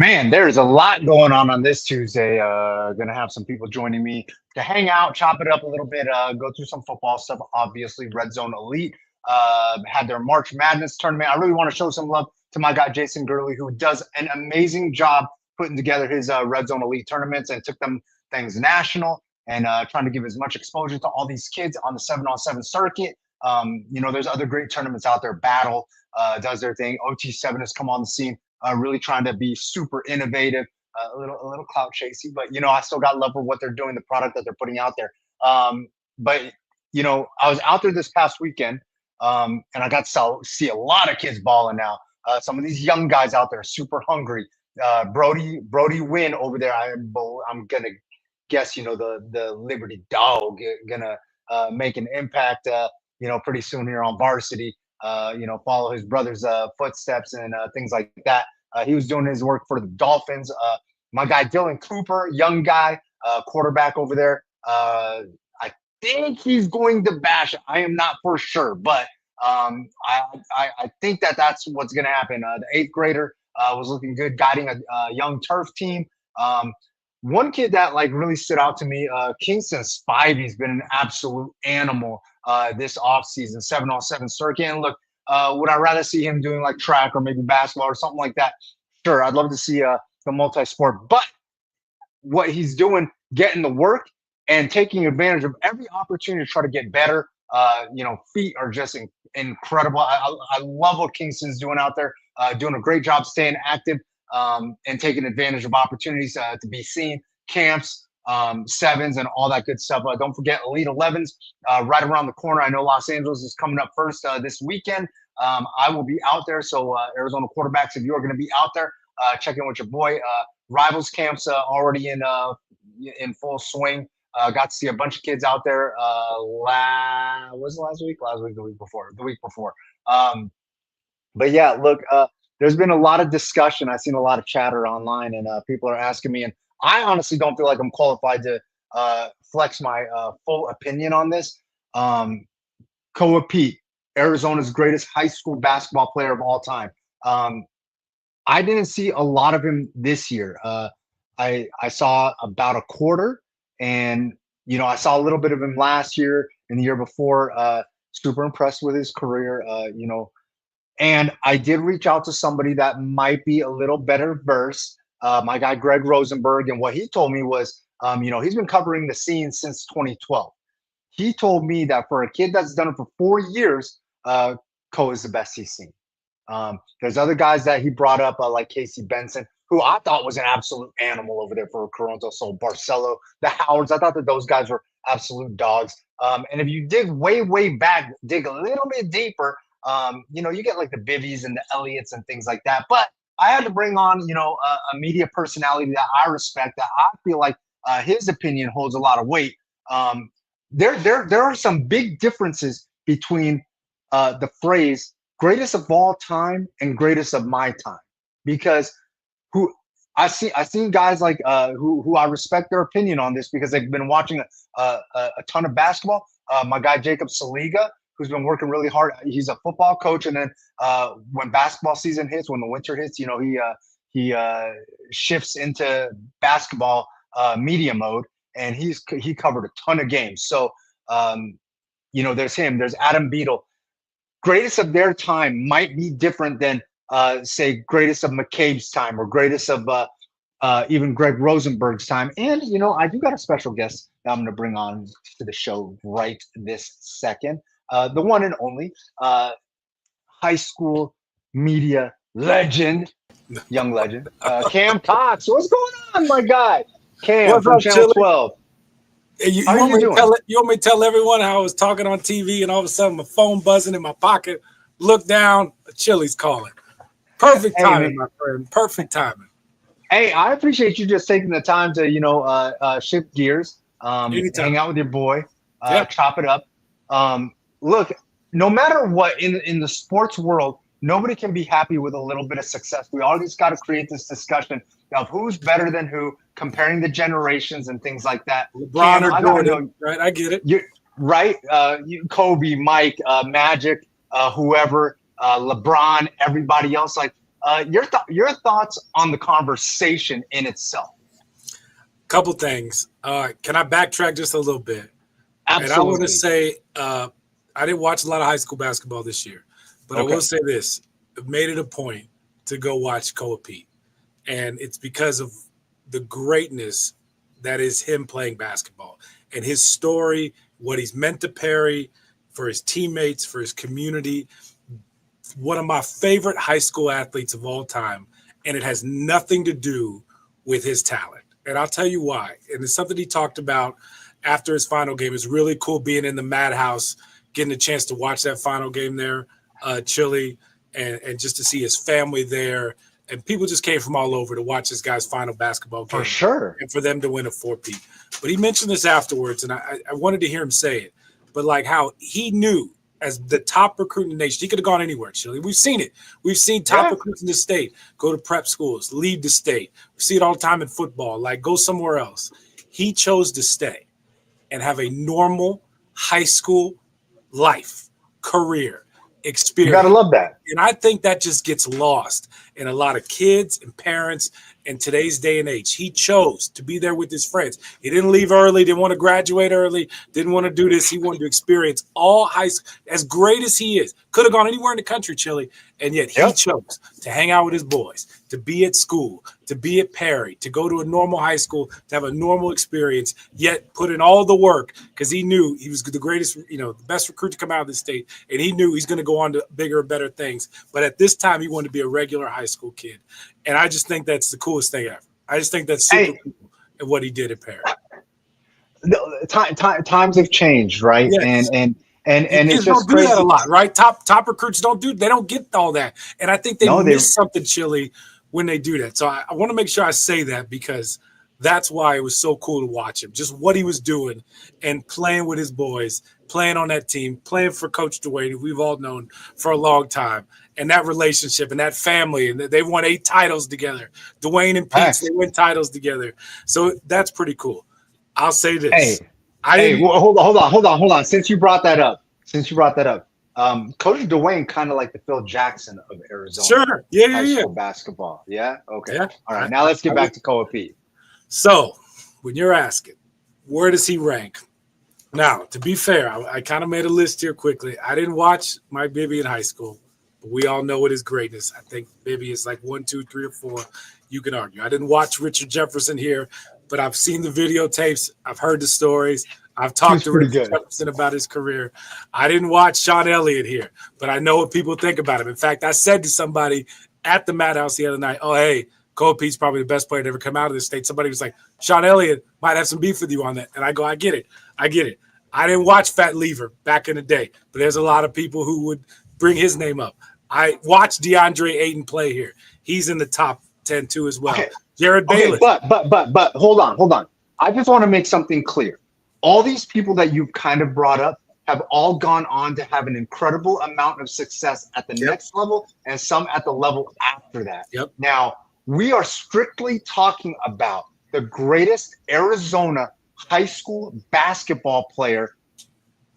Man, there's a lot going on this Tuesday. Gonna have some people joining me to hang out, chop it up a little bit, go through some football stuff. Obviously, Red Zone Elite had their March Madness tournament. I really want to show some love to my guy Jason Gurley, who does an amazing job putting together his Red Zone Elite tournaments and took them things national and trying to give as much exposure to all these kids on the 7-on-7 circuit. There's other great tournaments out there. Battle does their thing. OT7 has come on the scene. Really trying to be super innovative, a little clout chasey, but I still got love for what they're doing, the product that they're putting out there. But I was out there this past weekend, and I got to see a lot of kids balling now. Some of these young guys out there, super hungry. Brody Wynn over there. I'm gonna guess the Liberty Dog gonna make an impact. Pretty soon here on varsity. Follow his brother's footsteps and things like that. He was doing his work for the Dolphins. My guy Dylan Cooper, young guy, quarterback over there. I think he's going to bash. I am not for sure, but I think that's what's going to happen. The eighth grader was looking good, guiding a young turf team. One kid that really stood out to me, Kingston Spivey's been an absolute animal this offseason, 7-on-7 circuit. And look, would I rather see him doing track or maybe basketball or something like that? Sure, I'd love to see the multi-sport. But what he's doing, getting the work and taking advantage of every opportunity to try to get better. Feet are just incredible. I love what Kingston's doing out there, doing a great job staying active and taking advantage of opportunities to be seen, camps, sevens, and all that good stuff. Don't forget Elite 11s right around the corner. I know Los Angeles is coming up first this weekend. I will be out there. So Arizona quarterbacks, if you're going to be out there, check in with your boy. Rivals camps already in full swing. Got to see a bunch of kids out there. Was it last week? Last week, the week before. But yeah, look, there's been a lot of discussion. I've seen a lot of chatter online, and people are asking me, and I honestly don't feel like I'm qualified to flex my full opinion on this. Koa Pete, Arizona's greatest high school basketball player of all time. I didn't see a lot of him this year. I saw about a quarter, and I saw a little bit of him last year and the year before. Super impressed with his career. And I did reach out to somebody that might be a little better versed. My guy Greg Rosenberg, and what he told me was, he's been covering the scene since 2012. He told me that for a kid that's done it for 4 years, Koa is the best he's seen. There's other guys that he brought up, like Casey Benson, who I thought was an absolute animal over there for Toronto. So Barcelo, the Howards, I thought that those guys were absolute dogs. And if you dig way back, dig a little bit deeper, you get the Bivvies and the Elliots and things like that. But I had to bring on, a media personality that I respect, that I feel like his opinion holds a lot of weight. There are some big differences between the phrase greatest of all time and greatest of my time, because I seen guys who I respect their opinion on this because they've been watching a ton of basketball. My guy Jacob Saliga, who's been working really hard. He's a football coach, and then when basketball season hits, when the winter hits, he shifts into basketball media mode, and he covered a ton of games. So there's him. There's Adam Beadle. Greatest of their time might be different than say greatest of McCabe's time or greatest of even Greg Rosenberg's time. And I do got a special guest that I'm going to bring on to the show right this second. The one and only high school media legend, young legend, Cam Cox. What's going on, my guy? Cam What's from up, Channel Chili? 12. You How want you doing? you want me to tell everyone how I was talking on TV and all of a sudden my phone buzzing in my pocket, look down, Chili's calling. Perfect timing, my friend. Perfect timing. Hey, I appreciate you just taking the time to, shift gears, Anytime. hang out with your boy, Yeah. chop it up. Look, no matter what in the sports world, nobody can be happy with a little bit of success. We always got to create this discussion of who's better than who, comparing the generations and things like that. LeBron Cam, or I gotta Jordan, know, right? I get it. you right? Kobe, Mike, Magic, whoever, LeBron, everybody else. Your thoughts on the conversation in itself? Couple things. Can I backtrack just a little bit? And I want to Absolutely. say I didn't watch a lot of high school basketball this year, but I Okay. will say this: I've made it a point to go watch Coapete, and it's because of the greatness that is him playing basketball and his story, what he's meant to Perry, for his teammates, for his community. One of my favorite high school athletes of all time, and it has nothing to do with his talent. And I'll tell you why. And it's something he talked about after his final game. It's really cool being in the madhouse, getting a chance to watch that final game there, Chile, and just to see his family there. And people just came from all over to watch this guy's final basketball game. For sure. And for them to win a 4-peat. But he mentioned this afterwards, and I wanted to hear him say it. But like how he knew as the top recruit in the nation, he could have gone anywhere, Chile. We've seen it. We've seen top recruits in the state go to prep schools, leave the state. We see it all the time in football, like go somewhere else. He chose to stay and have a normal high school life, career, experience. You gotta love that. And I think that just gets lost in a lot of kids and parents in today's day and age. He chose to be there with his friends. He didn't leave early, didn't want to graduate early, didn't want to do this. He wanted to experience all high school, as great as he is. Could have gone anywhere in the country, Chile, and yet he chose to hang out with his boys, to be at school, to be at Perry, to go to a normal high school, to have a normal experience, yet put in all the work because he knew he was the greatest, the best recruit to come out of the state, and he knew he's going to go on to bigger and better things. But at this time, he wanted to be a regular high school kid. And I just think that's the coolest thing ever. I just think that's super cool at what he did at Perry. Times have changed, right? Yes. And it's just don't do crazy. that a lot, right? Top recruits they don't get all that. And I think they miss something, Chile, when they do that. So I want to make sure I say that because that's why it was so cool to watch him. Just what he was doing and playing with his boys, playing on that team, playing for Coach Dwayne, who we've all known for a long time. And that relationship and that family, and they won 8 titles together. Dwayne and Pete, they win titles together. So that's pretty cool. I'll say this. Hold on. Since you brought that up, Coach Dwayne kind of like the Phil Jackson of Arizona. Sure. High school basketball. Yeah. Okay. Yeah. All right. Now let's get back to Coapete. So when you're asking, where does he rank? Now, to be fair, I kind of made a list here quickly. I didn't watch Mike Bibby in high school. We all know what his greatness. I think Bibby is like 1, 2, 3, or 4. You can argue. I didn't watch Richard Jefferson here, but I've seen the videotapes. I've heard the stories. I've talked to Richard Jefferson about his career. I didn't watch Sean Elliott here, but I know what people think about him. In fact, I said to somebody at the Madhouse the other night, oh, hey, Coapete's probably the best player to ever come out of this state. Somebody was like, Sean Elliott might have some beef with you on that. And I go, I get it. I didn't watch Fat Lever back in the day, but there's a lot of people who would bring his name up. I watched DeAndre Ayton play here. He's in the top 10 too as well. Okay. Jared Bayless. But hold on. I just want to make something clear. All these people that you've kind of brought up have all gone on to have an incredible amount of success at the next level and some at the level after that. Yep. Now, we are strictly talking about the greatest Arizona high school basketball player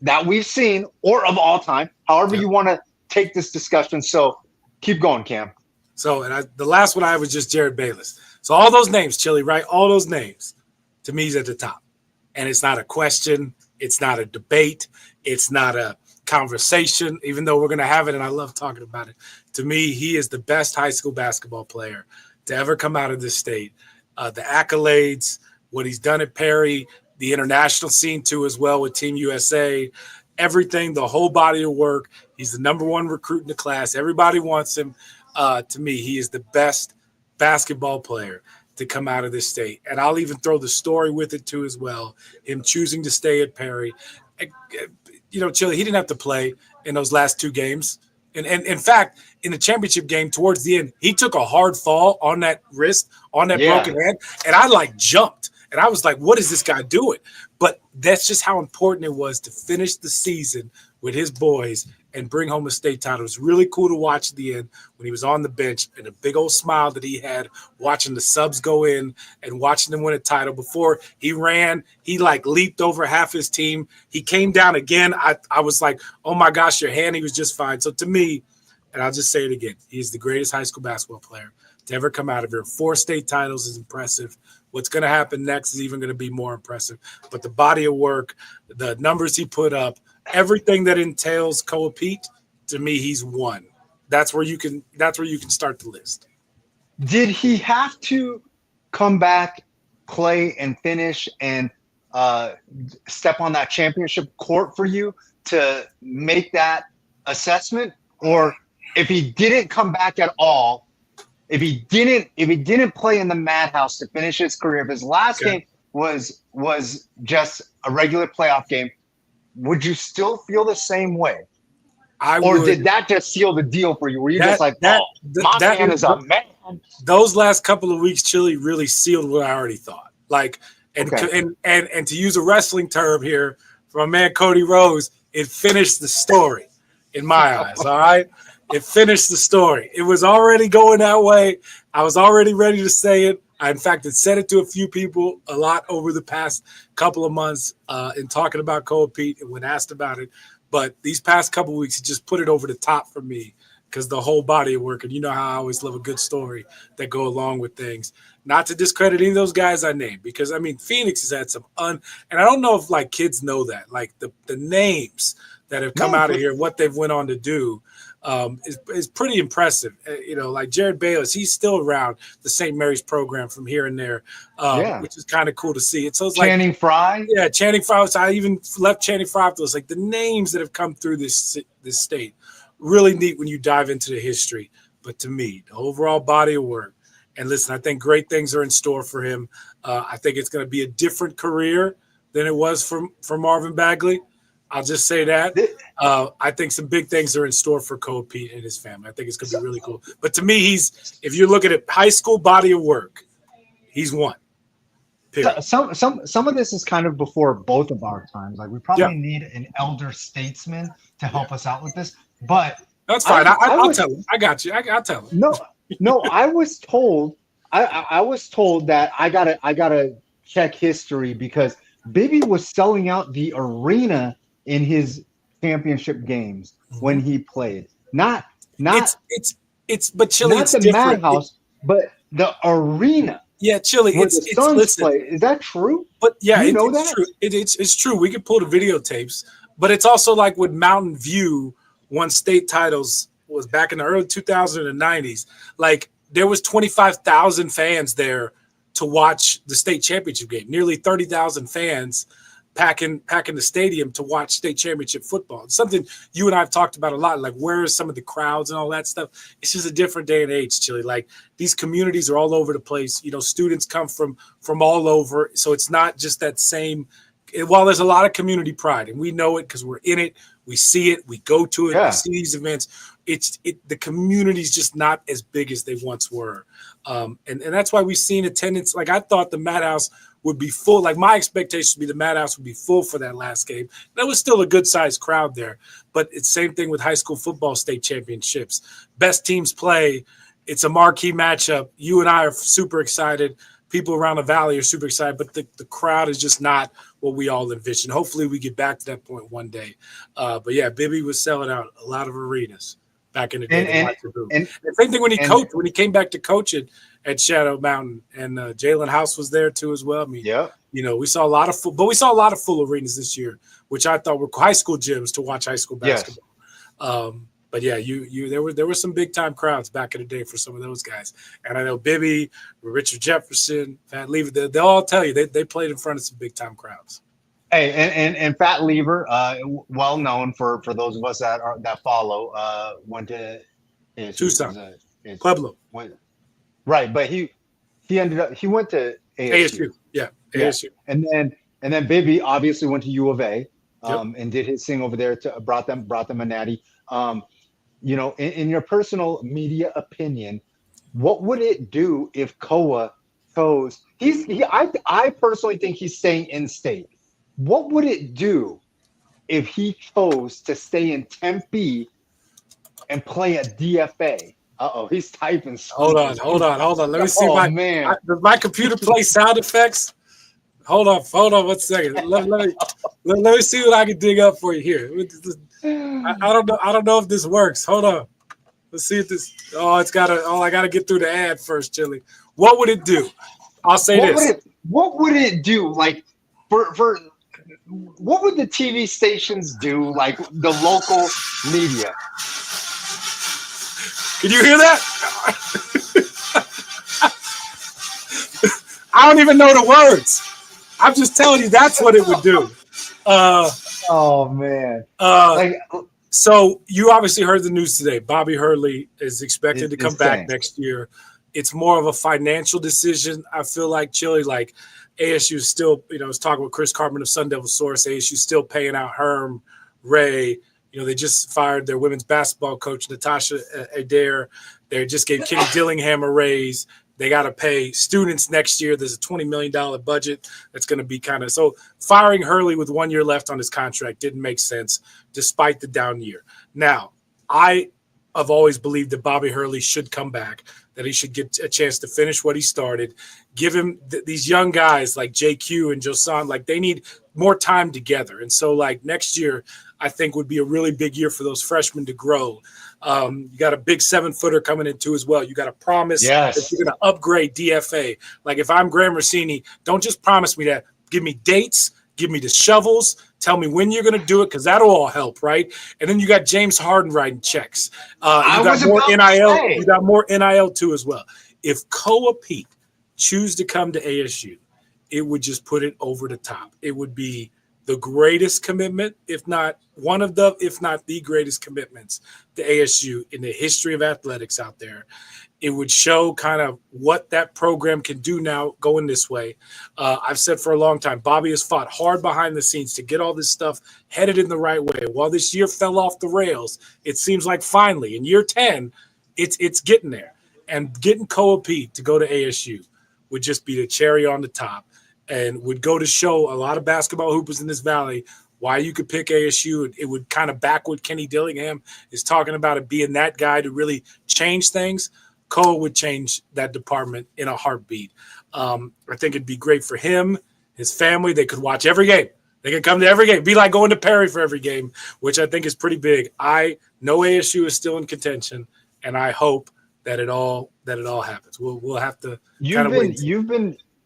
that we've seen or of all time, however you want to take this discussion. So keep going, Cam. So, the last one I had was just Jared Bayless. So all those names, Chili, right? All those names, to me, he's at the top. And it's not a question. It's not a debate. It's not a conversation, even though we're going to have it, and I love talking about it. To me, he is the best high school basketball player to ever come out of this state. The accolades, what he's done at Perry, the international scene too as well with Team USA, everything, the whole body of work. He's the number 1 recruit in the class. Everybody wants him. To me, he is the best basketball player to come out of this state. And I'll even throw the story with it too as well, him choosing to stay at Perry. Chili, he didn't have to play in those last 2 games. And in fact, in the championship game towards the end, he took a hard fall on that wrist, on that broken hand, and I jumped. And I was like, what is this guy doing? But that's just how important it was to finish the season with his boys and bring home a state title. It was really cool to watch at the end when he was on the bench and a big old smile that he had watching the subs go in and watching them win a title. Before he ran, he leaped over half his team. He came down again. I was like, oh my gosh, your hand. He was just fine. So to me, and I'll just say it again, he's the greatest high school basketball player to ever come out of here. 4 state titles is impressive. What's going to happen next is even going to be more impressive. But the body of work, the numbers he put up, everything that entails Koa Pete, to me, he's won. That's where you can start the list. Did he have to come back, play, and finish and step on that championship court for you to make that assessment? Or if he didn't come back at all, if he didn't play in the madhouse to finish his career, if his last game was just a regular playoff game, would you still feel the same way? Did that just seal the deal for you? Were you just like, my man is a man? Those last couple of weeks, Chili, really sealed what I already thought. Like, and to use a wrestling term here from my man Cody Rhodes, it finished the story in my eyes. All right, it finished the story. It was already going that way. I was already ready to say it. I, in fact, had said it to a few people a lot over the past couple of months in talking about Koa Pete and when asked about it. But these past couple of weeks, it just put it over the top for me because the whole body of work, and you know how I always love a good story that go along with things. Not to discredit any of those guys I named, because, I mean, Phoenix has had some and I don't know if, like, kids know that. Like, the names that have come out of here, what they've went on to do is pretty impressive. You know, like Jared Bayless, he's still around the St. Mary's program from here and there, which is kind of cool to see. So it's like Channing Frye. Yeah, Channing Frye. So I even left Channing Frye. It's like the names that have come through this state. Really neat when you dive into the history. But to me, the overall body of work. And listen, I think great things are in store for him. I think it's going to be a different career than it was for Marvin Bagley. I'll just say that. I think some big things are in store for Koa Pete and his family. I think it's going to be really cool. But to me, if you look at it, high school body of work, he's won. Period. Some of this is kind of before both of our times. Like, we probably need an elder statesman to help us out with this. But that's fine. I'll tell him. I got you. I'll tell him. No. I was told. I was told that I gotta check history because Bibby was selling out the arena in his championship games when he played. Not but Chili, not it's the different. madhouse, but the arena. Yeah, Chili, where the Suns play. Is that true? But yeah, you know it's that? true. It's true. We can pull the videotapes, but it's also like with Mountain View won state titles was back in the early 2000s and 90s. Like, there was 25,000 fans there to watch the state championship game. Nearly 30,000 fans packing the stadium to watch state championship football. It's something you and I have talked about a lot. Like, where are some of the crowds and all that stuff? It's just a different day and age, Chili. Like, these communities are all over the place. You know, students come from all over. So it's not just that same. While there's a lot of community pride, and we know it because we're in it, we see it, we go to it, we see these events. The community's just not as big as they once were, and that's why we've seen attendance. Like, I thought the Madhouse would be full. Like, my expectation would be the Madhouse would be full for that last game. There was still a good sized crowd there, but it's same thing with high school football state championships. Best teams play. It's a marquee matchup. You and I are super excited. People around the valley are super excited, but the crowd is just not what we all envision. Hopefully we get back to that point one day. But yeah, Bibby was selling out a lot of arenas back in the day. And the same thing when he came back to coach it at Shadow Mountain, and Jalen House was there too as well. I mean, you know, we saw a lot of full arenas this year, which I thought were high school gyms to watch high school basketball. But yeah, there were some big time crowds back in the day for some of those guys, and I know Bibby, Richard Jefferson, Fat Lever, they'll all tell you they played in front of some big time crowds. Hey, and Fat Lever, well known for those of us that follow, went to Tucson, Pueblo, right? But he went to ASU. ASU, and then Bibby obviously went to U of A. And did his thing over there brought them a natty. You know, in your personal media opinion, what would it do if Koa chose? I personally think he's staying in state. What would it do if he chose to stay in Tempe and play at DFA? He's typing. Hold on. Let me see does my computer play sound effects? Hold on 1 second. Let me see what I can dig up for you here. I don't know if this works. Hold on. Let's see if this. Oh, it's got to. Oh, I got to get through the ad first, Chili. What would it do? I'll say this. What would it do? Like for what would the TV stations do? Like the local media? Can you hear that? I don't even know the words. I'm just telling you that's what it would do. Oh man! So you obviously heard the news today. Bobby Hurley is expected to come back next year. It's more of a financial decision. I feel like, Chili, like ASU is still, I was talking with Chris Cartman of Sun Devil Source. ASU is still paying out Herm, Ray. They just fired their women's basketball coach, Natasha Adair. They just gave Kenny Dillingham a raise. They got to pay students next year. There's a $20 million budget that's going to be so firing Hurley with 1 year left on his contract didn't make sense despite the down year. Now, I have always believed that Bobby Hurley should come back, that he should get a chance to finish what he started. Give him these young guys like JQ and Josan, like they need more time together. And so like next year, I think would be a really big year for those freshmen to grow. You got a big 7-footer coming in too as well. You got to promise that you're going to upgrade DFA. Like if I'm Graham Rossini, don't just promise me that. Give me dates. Give me the shovels. Tell me when you're going to do it, because that'll all help, right? And then you got James Harden writing checks. You got more NIL. You got more NIL too as well. If Koa Pete choose to come to ASU, it would just put it over the top. It would be the greatest commitment, if not the greatest commitments to ASU in the history of athletics out there. It would show kind of what that program can do now going this way. I've said for a long time, Bobby has fought hard behind the scenes to get all this stuff headed in the right way. While this year fell off the rails, it seems like finally in year 10, it's getting there. And getting Koa Pete to go to ASU would just be the cherry on the top, and would go to show a lot of basketball hoopers in this valley why you could pick ASU. It would kind of back what Kenny Dillingham is talking about, it being that guy to really change things. Cole would change that department in a heartbeat. I think it'd be great for him, his family. They could watch every game. They could come to every game. Be like going to Perry for every game, which I think is pretty big. I know ASU is still in contention, and I hope that it all happens. We'll have to kind of wait.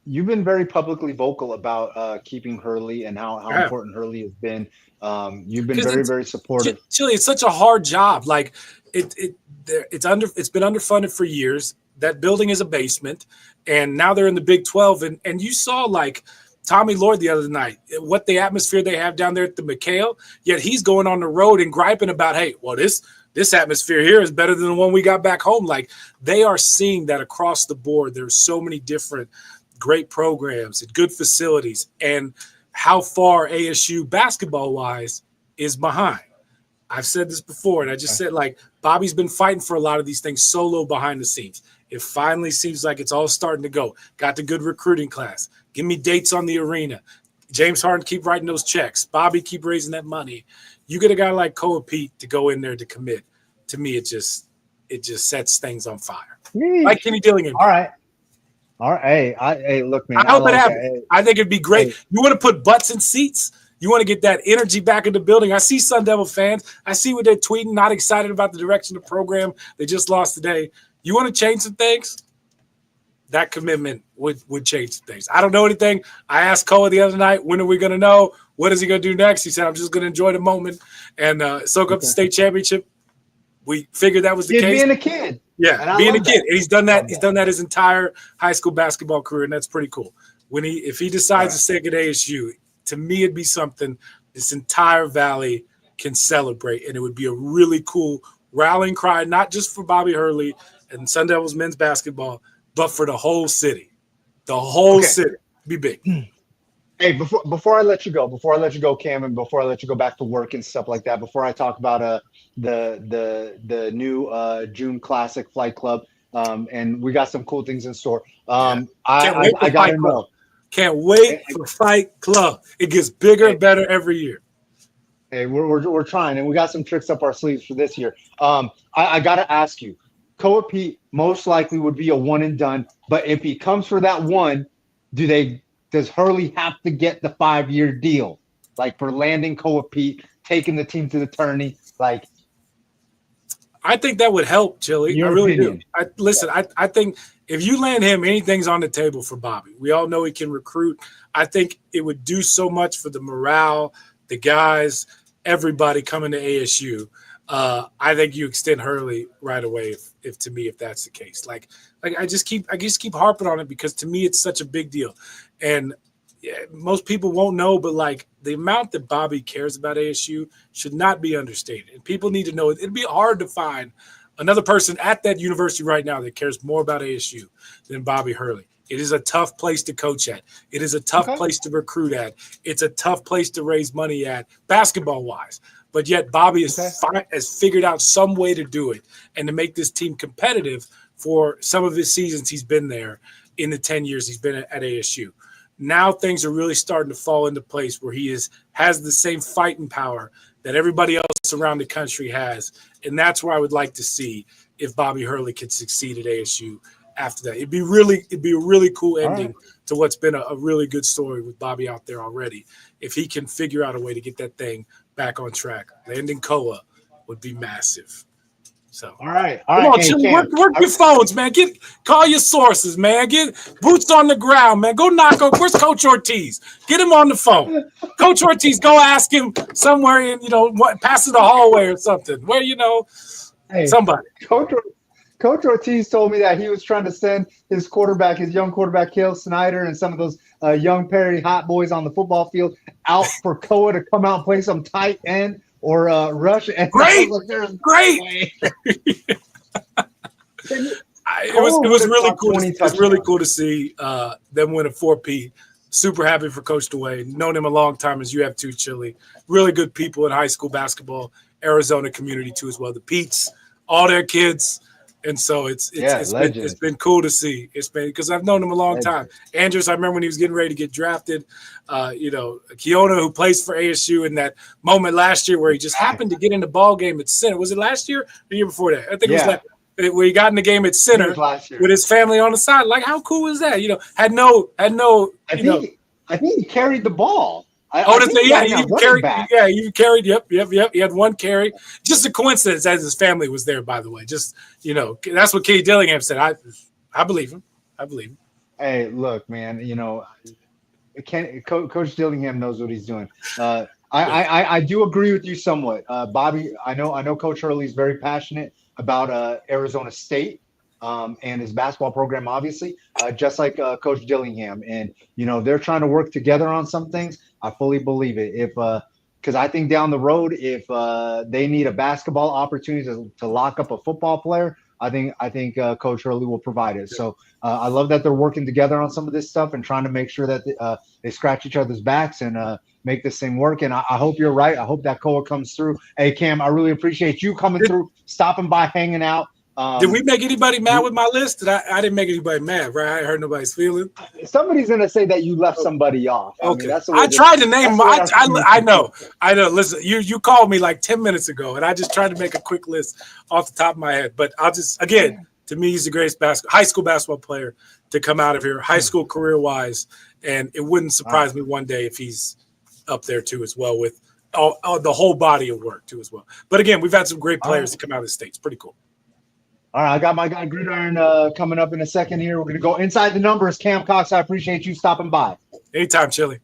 You've been very publicly vocal about keeping Hurley and how important Hurley has been. You've been very, very supportive. Chili, it's such a hard job. Like it's been underfunded for years. That building is a basement, and now they're in the Big 12. And you saw like Tommy Lloyd the other night, what the atmosphere they have down there at the McHale. Yet he's going on the road and griping about, hey, well, this atmosphere here is better than the one we got back home. Like they are seeing that across the board. There's so many different great programs and good facilities, and how far ASU basketball-wise is behind. I've said this before, and I just said, like, Bobby's been fighting for a lot of these things solo behind the scenes. It finally seems like it's all starting to go. Got the good recruiting class. Give me dates on the arena. James Harden, keep writing those checks. Bobby, keep raising that money. You get a guy like Koa Pete to go in there to commit. To me, it just sets things on fire. Like Kenny Dillingham. All right. Hey, look, man. I hope it happens. I think it'd be great. Hey. You want to put butts in seats? You want to get that energy back in the building? I see Sun Devil fans. I see what they're tweeting, not excited about the direction of the program. They just lost today. You want to change some things? That commitment would change some things. I don't know anything. I asked Koa the other night, when are we going to know? What is he going to do next? He said, I'm just going to enjoy the moment and soak up the state championship. We figured that was the case. Being a kid. Yeah, being a kid. And he's done that. He's done that his entire high school basketball career, and that's pretty cool. If he decides to stay at ASU, to me it'd be something this entire valley can celebrate, and it would be a really cool rallying cry, not just for Bobby Hurley and Sun Devils men's basketball, but for the whole city. The whole city. Be big. Hey, before I let you go, Cam, and before I let you go back to work and stuff like that, before I talk about the new June Classic Flight Club, and we got some cool things in store. I gotta know. Can't wait for Fight Club. It gets bigger and better every year. Hey, we're trying, and we got some tricks up our sleeves for this year. I gotta ask you, Koa Pete most likely would be a one and done, but if he comes for that one, does Hurley have to get the 5-year deal, like for landing Koa Pete, taking the team to the tourney? Like, I think that would help, Chili. I Your really opinion. do. I think if you land him, anything's on the table for Bobby. We all know he can recruit. I think it would do so much for the morale, the guys, everybody coming to ASU. I think you extend Hurley right away if that's the case. Like I just keep harping on it because to me it's such a big deal. And most people won't know, but like the amount that Bobby cares about ASU should not be understated. And people need to know it'd be hard to find another person at that university right now that cares more about ASU than Bobby Hurley. It is a tough place to coach at. It is a tough place to recruit at. It's a tough place to raise money at, basketball-wise. But yet Bobby has figured out some way to do it and to make this team competitive for some of his seasons he's been there in the 10 years he's been at ASU. Now things are really starting to fall into place where he has the same fighting power that everybody else around the country has. And that's where I would like to see if Bobby Hurley could succeed at ASU after that. It'd be a really cool ending to what's been a really good story with Bobby out there already. If he can figure out a way to get that thing back on track, landing Koa would be massive. So all right. Come on, Chili, work your phones, man. Call your sources, man. Get boots on the ground, man. Go knock on. Where's Coach Ortiz? Get him on the phone. Coach Ortiz, go ask him somewhere in, pass the hallway or something. Where, somebody. Coach Ortiz told me that he was trying to send his young quarterback, Cale Snyder, and some of those young Perry hot boys on the football field out for Koa to come out and play some tight end or rush. And great. It was really cool. It was really cool to see them win a 4P. Super happy for Coach DeWay. Known him a long time, as you have too, Chili. Really good people in high school basketball, Arizona community too as well. The Peets, all their kids. And so it's been cool to see. It's been because I've known him a long time. Andrews, I remember when he was getting ready to get drafted. Keona, who plays for ASU, in that moment last year where he just happened to get in the ball game at center. Was it last year or the year before that? I think it was where he got in the game at center with his family on the side. Like, how cool is that? Had no. I think he carried the ball. You carried. Yep. He had one carry. Just a coincidence, as his family was there. By the way, that's what Katie Dillingham said. I believe him. Hey, look, man. Coach Dillingham knows what he's doing. I do agree with you somewhat, Bobby. I know Coach Hurley is very passionate about Arizona State. And his basketball program, obviously, just like Coach Dillingham. And, they're trying to work together on some things. I fully believe it. Because I think down the road, if they need a basketball opportunity to lock up a football player, I think Coach Hurley will provide it. So I love that they're working together on some of this stuff and trying to make sure that they scratch each other's backs and make this thing work. And I hope you're right. I hope that Koa comes through. Hey, Cam, I really appreciate you coming through, stopping by, hanging out. Did we make anybody mad with my list? I didn't make anybody mad, right? I didn't hurt nobody's feeling. Somebody's gonna say that you left somebody off. Okay, I tried to name. I know. Listen, you called me like 10 minutes ago, and I just tried to make a quick list off the top of my head. But to me, he's the greatest high school basketball player to come out of here, high school career wise, and it wouldn't surprise me one day if he's up there too as well with the whole body of work too as well. But again, we've had some great players to come out of the States. Pretty cool. All right, I got my guy Gridiron coming up in a second here. We're going to go inside the numbers. Cam Cox, I appreciate you stopping by. Anytime, Chili.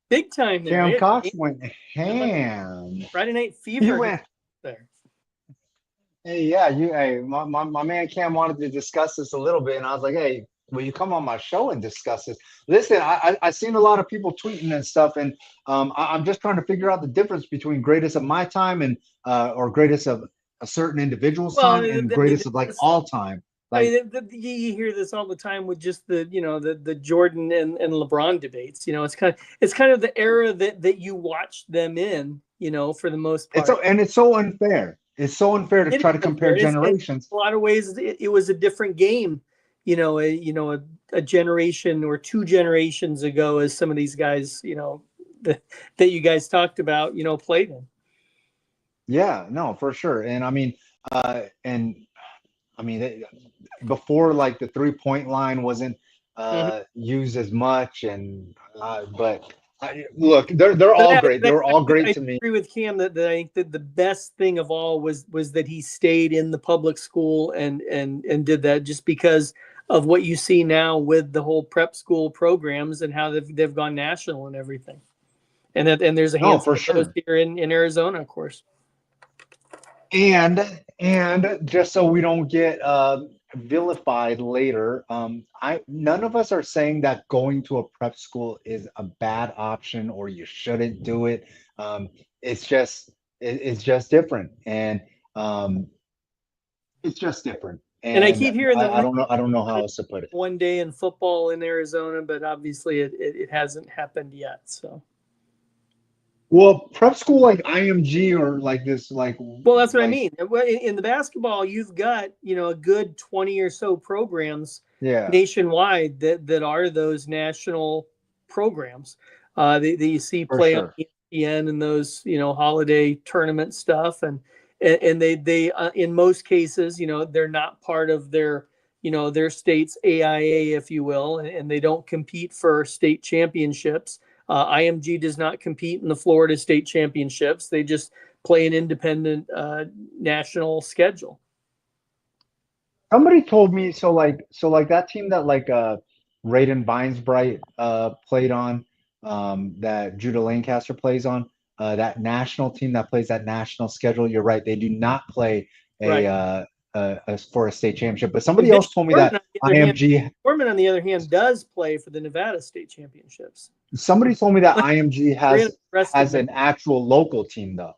Big time there. Cam Cox went ham. Friday Night Fever there. Hey, my man Cam wanted to discuss this a little bit, and I was like, hey, will you come on my show and discuss this? Listen, I've seen a lot of people tweeting and stuff, and I'm just trying to figure out the difference between greatest of my time and or greatest of a certain individual's time and greatest of like all time. Like, you hear this all the time with just the Jordan and LeBron debates. It's kind of the era that you watched them in. For the most part. It's so unfair. It's so unfair to try to compare generations. In a lot of ways, it was a different game, a generation or two generations ago, as some of these guys, that you guys talked about, played in. Yeah, no, for sure. And I mean, and I mean, before like the 3-point line wasn't Mhm. used as much, and but look, they're all great. They were all great I to me. agree with Cam that I think that the best thing of all was that he stayed in the public school and did that, just because of what you see now with the whole prep school programs and how they've gone national and everything. And there's a No, handful for of those sure. here in Arizona, of course. And just so we don't get vilified later, I none of us are saying that going to a prep school is a bad option or you shouldn't do it. Um, it's just it's just different, and um, it's just different. And I And keep hearing the I rumor I don't know how else to put it. one day in football in Arizona, but obviously it hasn't happened yet. So, Well, prep school like IMG or like this, well, that's what I like mean. In the basketball, you've got, a good 20 or so programs yeah, nationwide that are those national programs that you see for play on sure. ESPN and those, holiday tournament stuff. And they in most cases, they're not part of their state's AIA, if you will, and they don't compete for state championships. IMG does not compete in the Florida state championships. They just play an independent national schedule. Somebody told me so like that team that Raiden Vinesbright played on, that Judah Lancaster plays on, that national team that plays that national schedule. You're right, they do not play a Right. for a state championship. But And somebody Bishop else told me Gorman, that on the other hand, IMG Gorman, on the other hand, does play for the Nevada state championships. somebody told me that IMG Granted, the rest of has them. an actual local team though.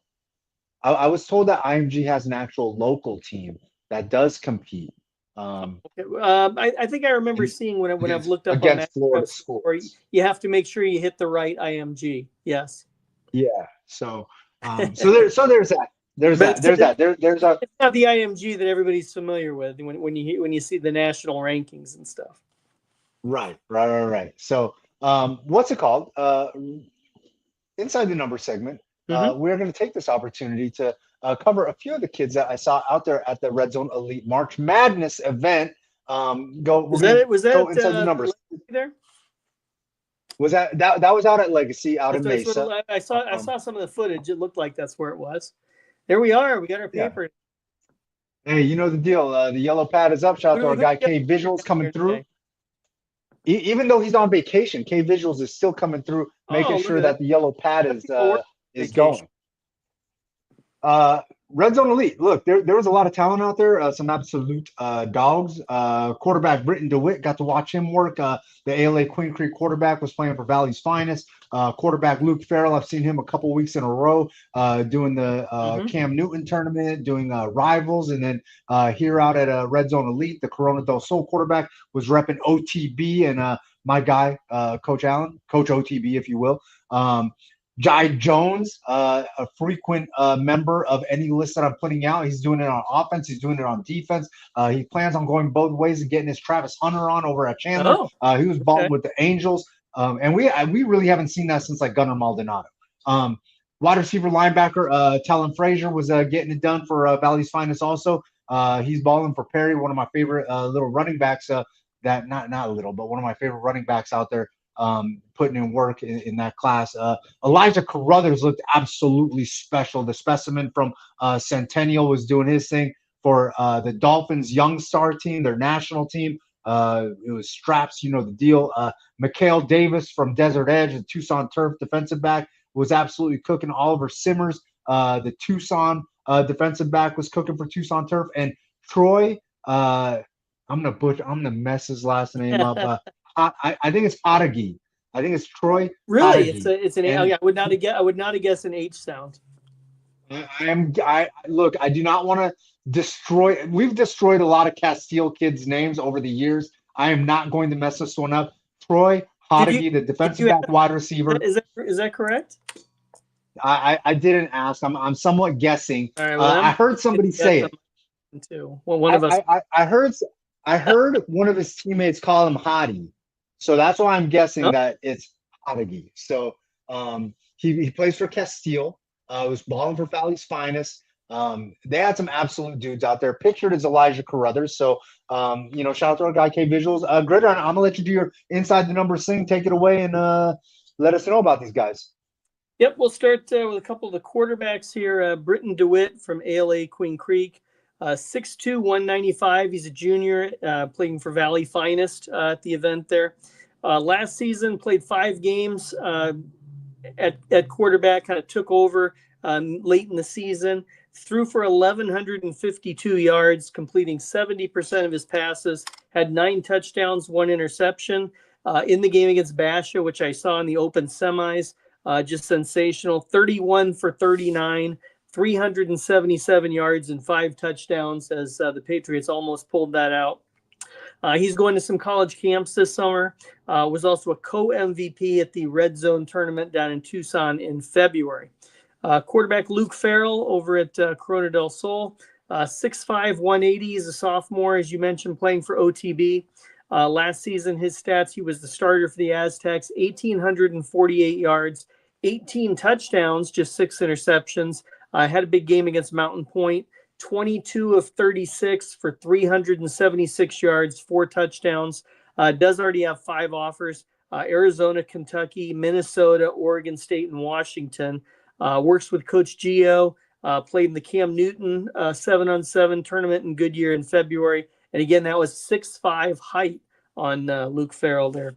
I was told that IMG has an actual local team that does compete. Um, I think I remember seeing when I've looked up on against Matt Florida Preps before, schools. you have to make sure you hit the right IMG. Yes. Yeah. So there's that. There's But that. There's that. There's a it's not the IMG that everybody's familiar with when you see the national rankings and stuff. right. So what's it called? Inside the number segment, Mm-hmm. we're going to take this opportunity to cover a few of the kids that I saw out there at the Red Zone Elite March Madness event. We're Was going that to it? Was go that inside the numbers. there? Was that was out at Legacy out in That's Mesa? what I saw. I Um, saw some of the footage. It looked like that's where it was. There we are. We got our yeah. paper. Hey, you know the deal. The yellow pad is up. Shout out to our Who guy K Visuals coming here through. today? Even though he's on vacation, K Visuals is still coming through, making Oh, look sure at that that. the yellow pad People work is vacation. going. Red Zone Elite. Look, there was a lot of talent out there. Some absolute dogs. Quarterback Britton DeWitt, got to watch him work. The ALA Queen Creek quarterback was playing for Valley's Finest. Quarterback Luke Farrell, I've seen him a couple weeks in a row doing the Mm-hmm. Cam Newton tournament, doing rivals, and then here out at Red Zone Elite, the Corona del Sol quarterback was repping OTB, and my guy, Coach Allen, Coach OTB, if you will. Jai Jones, a frequent member of any list that I'm putting out. He's doing it on offense. He's doing it on defense. He plans on going both ways and getting his Travis Hunter on over at Chandler. Oh, He was balling okay. with the Angels, and we really haven't seen that since like Gunnar Maldonado. Wide receiver linebacker Talon Frazier was getting it done for Valley's Finest also. He's balling for Perry, one of my favorite little running backs. That not a little, but one of my favorite running backs out there. Putting in work in that class. Elijah Carruthers looked absolutely special. The specimen from Centennial was doing his thing for the Dolphins Young Star team, their national team. It was Straps, you know the deal. Mikhail Davis from Desert Edge, the Tucson Turf defensive back, was absolutely cooking. Oliver Simmers, the Tucson defensive back, was cooking for Tucson Turf. And Troy, I'm gonna mess his last name up. I think it's Hadagi. I think it's Troy. Really? Hadagi. It's an. And I would not have guessed an H sound. I look. I do not want to destroy. We've destroyed a lot of Castile kids' names over the years. I am not going to mess this one up. Troy Hadagi, the defensive back, wide receiver. Is that correct? I didn't ask. I'm somewhat guessing. All right. Well, I heard somebody say it. Too. Well, one of us. I heard one of his teammates call him Hadi, so that's why I'm guessing that it's Hadagi. So he plays for Castile. Was balling for Valley's Finest. They had some absolute dudes out there. Pictured as Elijah Carruthers. So, shout out to our guy K Visuals. Gridiron, I'm gonna let you do your inside the numbers thing. Take it away and let us know about these guys. Yep, we'll start with a couple of the quarterbacks here. Britton DeWitt from ALA Queen Creek, 6'2", 195. He's a junior, playing for Valley Finest at the event there. Last season, played 5 games at quarterback, kind of took over late in the season. Threw for 1,152 yards, completing 70% of his passes, had 9 touchdowns, 1 interception. In the game against Basha, which I saw in the open semis, just sensational. 31 for 39, 377 yards and 5 touchdowns as the Patriots almost pulled that out. He's going to some college camps this summer. Was also a co-MVP at the Red Zone tournament down in Tucson in February. Quarterback Luke Farrell over at Corona del Sol, 6'5", 180. He's a sophomore, as you mentioned, playing for OTB. Last season, his stats, he was the starter for the Aztecs, 1,848 yards, 18 touchdowns, just 6 interceptions. Had a big game against Mountain Point, 22 of 36 for 376 yards, 4 touchdowns. Does already have 5 offers, Arizona, Kentucky, Minnesota, Oregon State, and Washington. Works with Coach Gio, played in the Cam Newton 7-on-7 tournament in Goodyear in February. And again, that was 6'5" height on Luke Farrell there.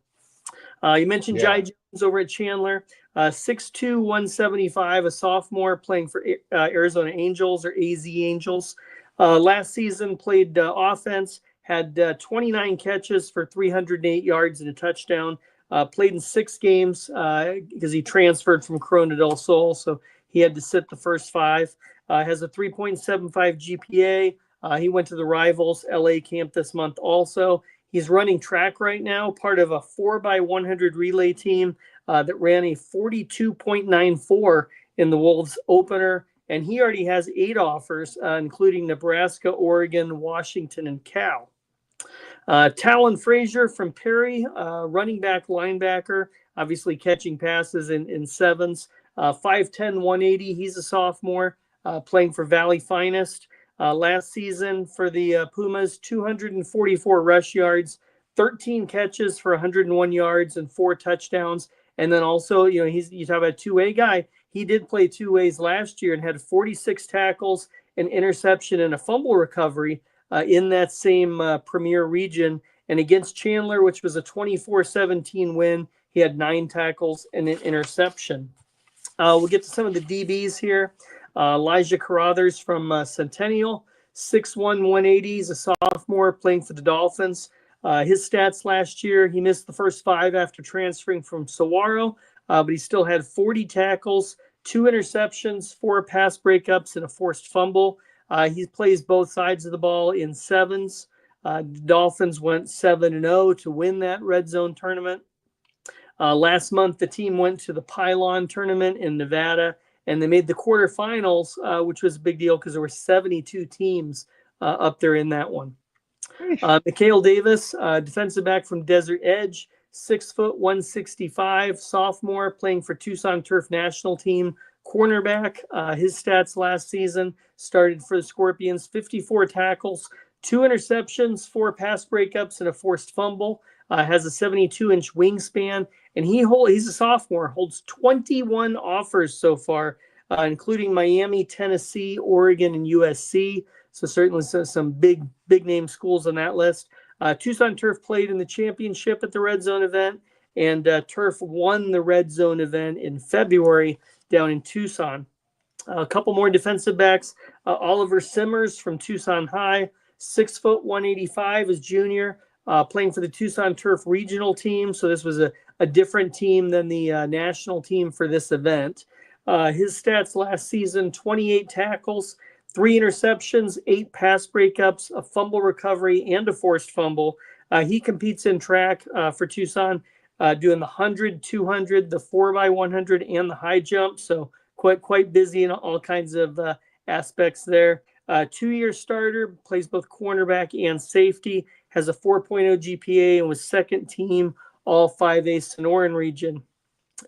You mentioned Jai Jones over at Chandler, 6'2", 175, a sophomore playing for Arizona Angels or AZ Angels. Last season played offense, had 29 catches for 308 yards and a touchdown. Played in 6 games because he transferred from Corona del Sol, so he had to sit the first 5. Has a 3.75 GPA. He went to the Rivals LA camp this month also. He's running track right now, part of a 4x100 relay team that ran a 42.94 in the Wolves opener. And he already has 8 offers, including Nebraska, Oregon, Washington, and Cal. Talon Frazier from Perry, running back, linebacker, obviously catching passes in sevens. 5'10", 180. He's a sophomore, playing for Valley Finest. Last season for the Pumas, 244 rush yards, 13 catches for 101 yards and 4 touchdowns. And then also, you talk about a two-way guy. He did play 2 ways last year and had 46 tackles, an interception, and a fumble recovery in that same Premier region. And against Chandler, which was a 24-17 win, he had 9 tackles and an interception. We'll get to some of the DBs here. Elijah Carruthers from Centennial, 6'1", 180. He's a sophomore playing for the Dolphins. His stats last year, he missed the first 5 after transferring from Saguaro, but he still had 40 tackles, 2 interceptions, 4 pass breakups, and a forced fumble. He plays both sides of the ball in sevens. The Dolphins went 7-0 to win that red zone tournament. Last month, the team went to the Pylon tournament in Nevada, and they made the quarterfinals, which was a big deal because there were 72 teams up there in that one. Mikhail Davis, defensive back from Desert Edge, 6 foot, 165, sophomore, playing for Tucson Turf National Team, cornerback. His stats last season started for the Scorpions, 54 tackles, 2 interceptions, 4 pass breakups, and a forced fumble. Has a 72-inch wingspan, and he's a sophomore, holds 21 offers so far, including Miami, Tennessee, Oregon, and USC. So certainly some big name schools on that list. Tucson Turf played in the championship at the Red Zone event, and Turf won the Red Zone event in February down in Tucson. A couple more defensive backs. Oliver Simmers from Tucson High, 6 foot, 185, is junior. Playing for the Tucson Turf regional team. So this was a different team than the national team for this event. His stats last season, 28 tackles, 3 interceptions, 8 pass breakups, a fumble recovery, and a forced fumble. He competes in track for Tucson, doing the 100, 200, the 4x100, and the high jump. So quite busy in all kinds of aspects there. 2-year starter, plays both cornerback and safety, has a 4.0 GPA, and was second team all 5A Sonoran region.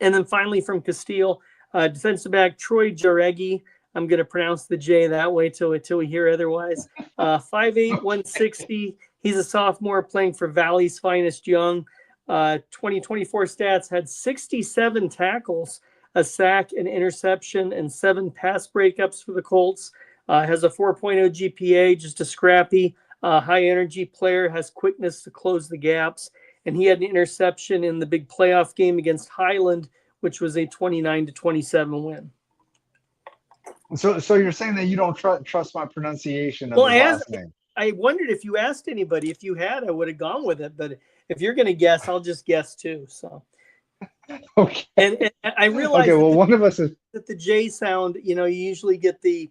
And then finally from Castile, defensive back Troy Jareggi, I'm going to pronounce the J that way till we hear otherwise. 5'8", 160. He's a sophomore playing for Valley's Finest Young. 2024 stats had 67 tackles, a sack, an interception, and 7 pass breakups for the Colts. Has a 4.0 GPA, just a scrappy, high energy player, has quickness to close the gaps. And he had an interception in the big playoff game against Highland, which was a 29-27 win. So you're saying that you don't trust my pronunciation of his last name? I wondered if you asked anybody. If you had, I would have gone with it. But if you're going to guess, I'll just guess too. So, okay. And I realize okay. Well, one of us is that the J sound. You usually get the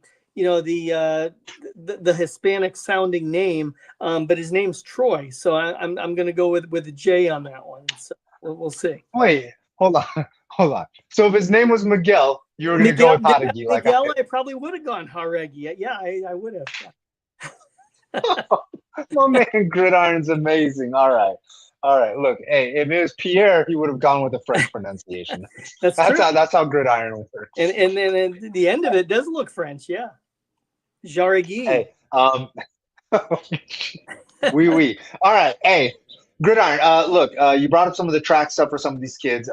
Hispanic sounding name, but his name's Troy. So I'm going to go with a J on that one. So we'll see. Wait, hold on. So if his name was Miguel, you were going to go with Haregi. Miguel, I probably would have gone Haregi. Yeah, I would have. My man Gridiron's amazing. All right. Look, hey, if it was Pierre, he would have gone with the French pronunciation. That's how Gridiron works. And then the end of it does look French, yeah. Jarregui. Hey, oui. All right, hey, Gridiron. Look, you brought up some of the track stuff for some of these kids.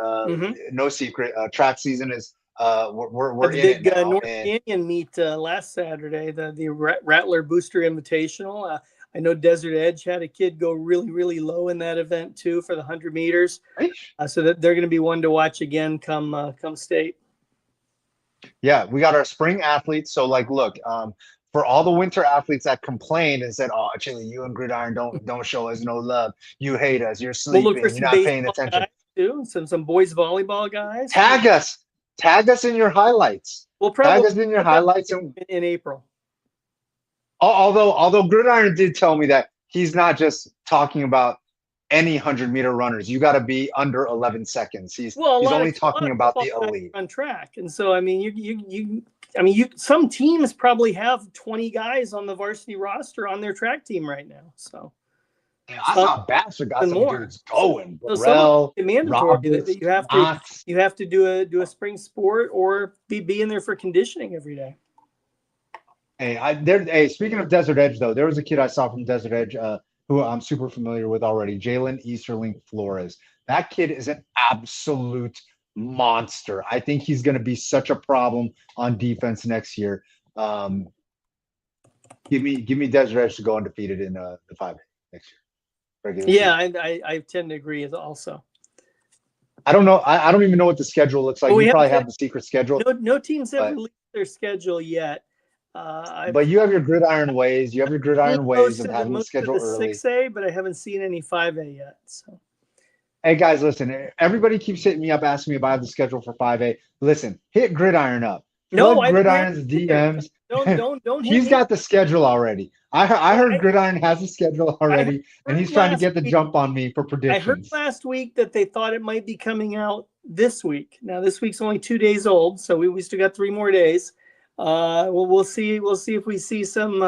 No secret, track season is we're in it now. North Canyon meet last Saturday, the Rattler Booster Invitational. I know Desert Edge had a kid go really, really low in that event too for the 100 meters. So that they're going to be one to watch again come state. Yeah, we got our spring athletes. So look, for all the winter athletes that complained and said, "Oh, Chili, you and Gridiron don't show us no love. You hate us. You're sleeping. You're not paying attention." Too. Some boys volleyball guys. Tag us in your highlights. We'll probably tag us in your highlights in April. Although Gridiron did tell me that he's not just talking about any 100-meter runners. You got to be under 11 seconds. He's only talking about the elite on track. And so, I mean, some teams probably have 20 guys on the varsity roster on their track team right now. So yeah, I saw Baxter got some dudes going. So mandatory that you have to do a spring sport or be in there for conditioning every day. Hey, speaking of Desert Edge, though, there was a kid I saw from Desert Edge who I'm super familiar with already, Jalen Easterling Flores. That kid is an absolute monster. I think he's going to be such a problem on defense next year. Give me Desert Edge to go undefeated in the 5A next year. Yeah, I tend to agree also. I don't know. I don't even know what the schedule looks like. We probably have the secret schedule. No teams have released their schedule yet. But you have your Gridiron ways. You have your Gridiron ways of having the schedule early. 6A, but I haven't seen any 5A yet. So, hey guys, listen. Everybody keeps hitting me up, asking me if I have the schedule for 5A. Listen, hit Gridiron up. No, Gridiron's DMs. Don't. He's got the schedule already. I heard Gridiron has a schedule already, and he's trying to get the jump on me for predictions. I heard last week that they thought it might be coming out this week. Now this week's only 2 days old, so we still got 3 more days. We'll see if we see some.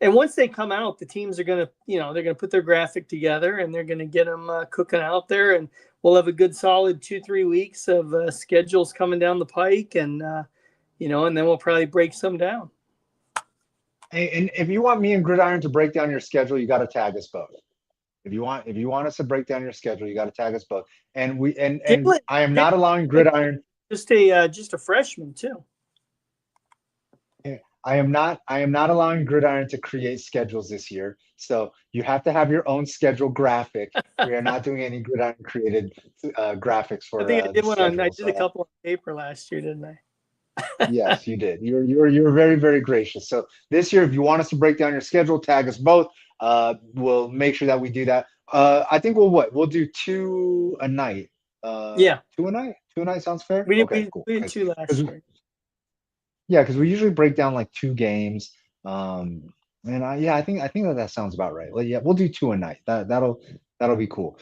And once they come out, the teams are gonna, they're gonna put their graphic together and they're gonna get them cooking out there, and we'll have a good solid 2-3 weeks of schedules coming down the pike, and and then we'll probably break some down. Hey, and if you want me and Gridiron to break down your schedule, you got to tag us both. If you want us to break down your schedule, you got to tag us both. And I am not allowing Gridiron. Just a freshman too. I am not allowing Gridiron to create schedules this year. So you have to have your own schedule graphic. We are not doing any Gridiron created graphics for. I think I did one on. I did a couple on paper last year, didn't I? Yes, you did. You're very, very gracious. So this year, if you want us to break down your schedule, tag us both. We'll make sure that we do that. I think we'll do 2 a night. 2 a night. 2 a night sounds fair. We did 2 last year. Yeah, because we usually break down 2 games. And I think that sounds about right. Yeah, we'll do 2 a night. That'll be cool.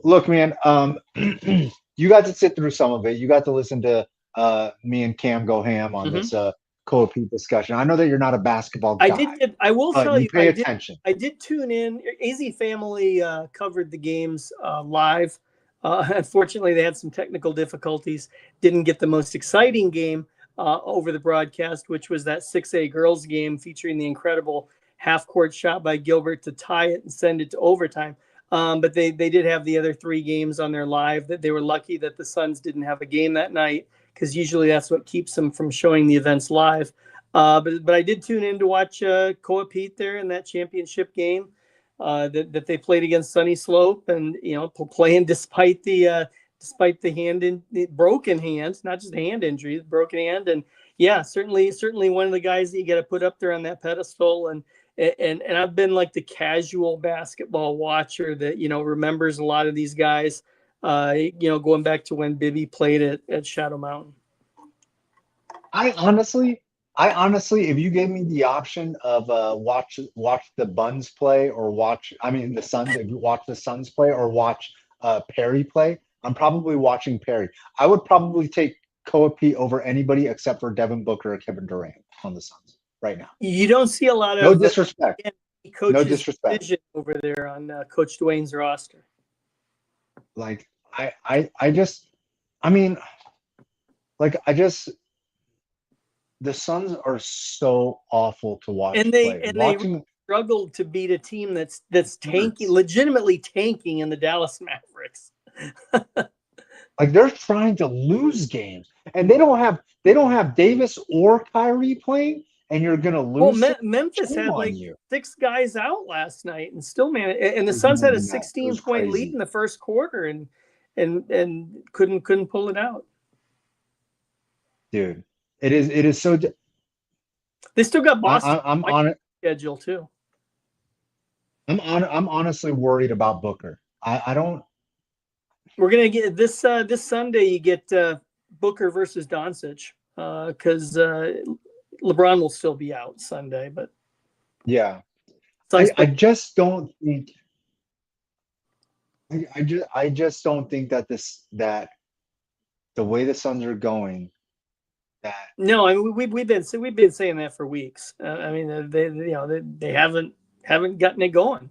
Look, man, you got to sit through some of it. You got to listen to me and Cam go ham on this co-op discussion. I know that you're not a basketball guy. I will tell you, pay attention. I did tune in. AZ Family covered the games live. Unfortunately, they had some technical difficulties. Didn't get the most exciting game. over the broadcast, which was that 6A girls game featuring the incredible half-court shot by Gilbert to tie it and send it to overtime. But they did have the other 3 games on their live. That they were lucky that the Suns didn't have a game that night, because usually that's what keeps them from showing the events live. But I did tune in to watch Coa Pete there in that championship game that they played against Sunny Slope, and playing despite the broken hand, not just hand injury, broken hand. And yeah, certainly one of the guys that you got to put up there on that pedestal. And I've been like the casual basketball watcher that remembers a lot of these guys. Going back to when Bibby played at Shadow Mountain. I honestly, if you gave me the option of watch the Buns play or the Suns, if you watch the Suns play or watch Perry play, I'm probably watching Perry. I would probably take Coa Pete over anybody except for Devin Booker or Kevin Durant on the Suns right now. You don't see a lot of no disrespect vision over there on Coach Dwayne's roster. Like the Suns are so awful to watch. They struggled to beat a team that's tanking, legitimately tanking in the Dallas Mavericks. Like they're trying to lose games, and they don't have Davis or Kyrie playing, and you're gonna lose. Well, Memphis had like 6 guys out last night, and still and the Suns had a 16-point lead in the first quarter, and couldn't pull it out. Dude, it is so. They still got Boston. I'm on it. Schedule too. I'm honestly worried about Booker. I don't. We're gonna get this Sunday. You get Booker versus Doncic because LeBron will still be out Sunday. But yeah, I just don't think. I just don't think that that the way the Suns are going. No, I mean we've been saying that for weeks. I mean they haven't gotten it going.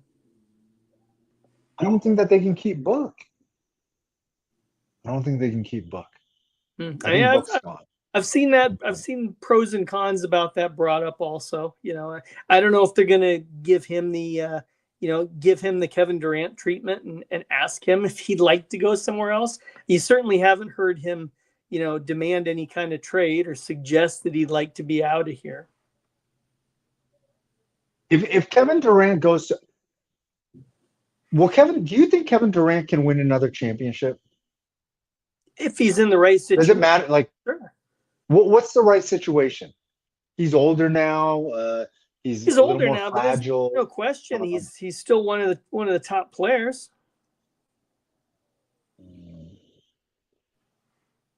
I don't think that they can keep Book. I don't think they can keep Book. I've seen that. I've seen pros and cons about that brought up also. I don't know if they're gonna give him the Kevin Durant treatment and ask him if he'd like to go somewhere else. You certainly haven't heard him demand any kind of trade or suggest that he'd like to be out of here. If Kevin Durant goes to, do you think Kevin Durant can win another championship? If he's in the right situation. Does it matter? Like, sure. What's the right situation? He's older now. He's older now, fragile. But there's no question he's still one of the top players.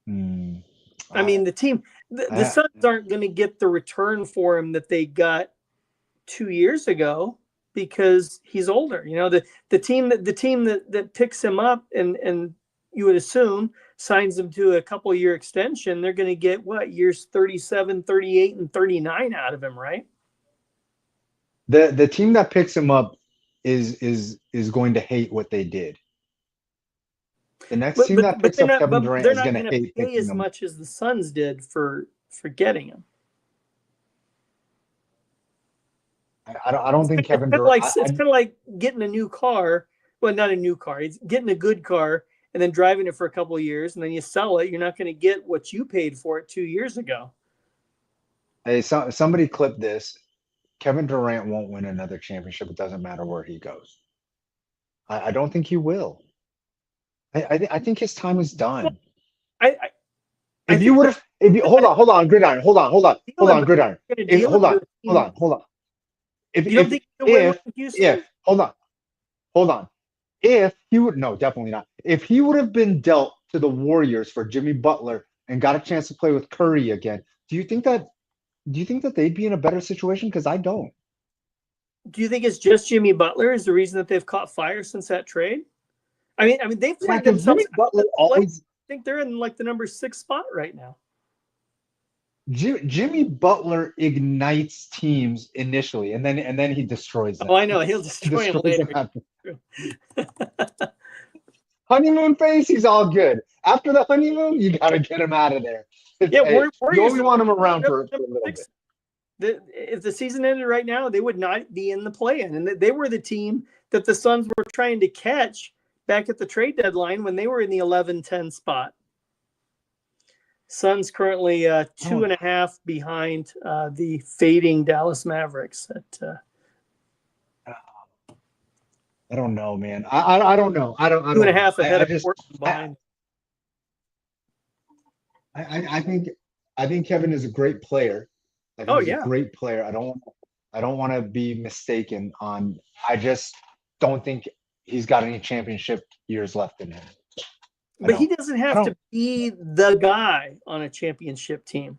I mean, the team, the Suns aren't going to get the return for him that they got 2 years ago because he's older. The team that picks him up and you would assume signs him to a couple year extension, they're going to get years 37, 38, and 39 out of him, right? The team that picks him up is going to hate what they did. The next team that picks up Kevin Durant is going to hate pay as much as the Suns did for getting him. I don't think Kevin Durant. It's kind of like getting a new car. Well, not a new car. It's getting a good car and then driving it for a couple of years, and then you sell it. You're not going to get what you paid for it 2 years ago. Hey, somebody clip this. Kevin Durant won't win another championship. It doesn't matter where he goes. I don't think he will. I think his time is done. Well, hold on, Gridiron. Hold on, Gridiron. Hold on. If he would, no, definitely not. If he would have been dealt to the Warriors for Jimmy Butler and got a chance to play with Curry again, do you think that they'd be in a better situation? Because I don't. Do you think it's just Jimmy Butler is the reason that they've caught fire since that trade? I mean, they've played themselves. Jimmy Butler always. I think they're in like the number 6 spot right now. Jimmy Butler ignites teams initially, and then he destroys them. Oh, I know he'll destroy them later. honeymoon phase, he's all good. After the honeymoon, you got to get him out of there. Yeah, Hey, you Warriors only want him around for a number little six. bit. If the season ended right now, they would not be in the play-in, and they were the team that the Suns were trying to catch back at the trade deadline when they were in the 11-10 spot. Suns currently 2.5 behind the fading Dallas Mavericks. I don't know, man. I don't know. I don't 2.5 know. ahead I of just Portland behind. I think Kevin is a great player. I think he's a great player. I don't want to be mistaken on. I just don't think he's got any championship years left in him. But he doesn't have to be the guy on a championship team.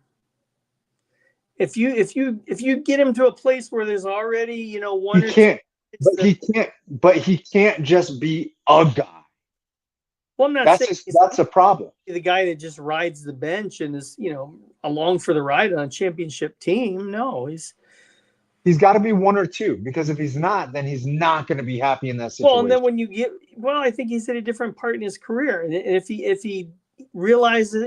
If you get him to a place where there's already one he or can't, two, but he can't just be a guy. Well, I'm not saying that's a problem. The guy that just rides the bench and is along for the ride on a championship team. No, he's got to be one or two, because if he's not, then he's not going to be happy in that situation. Well, and then when I think he's at a different part in his career, and if he realizes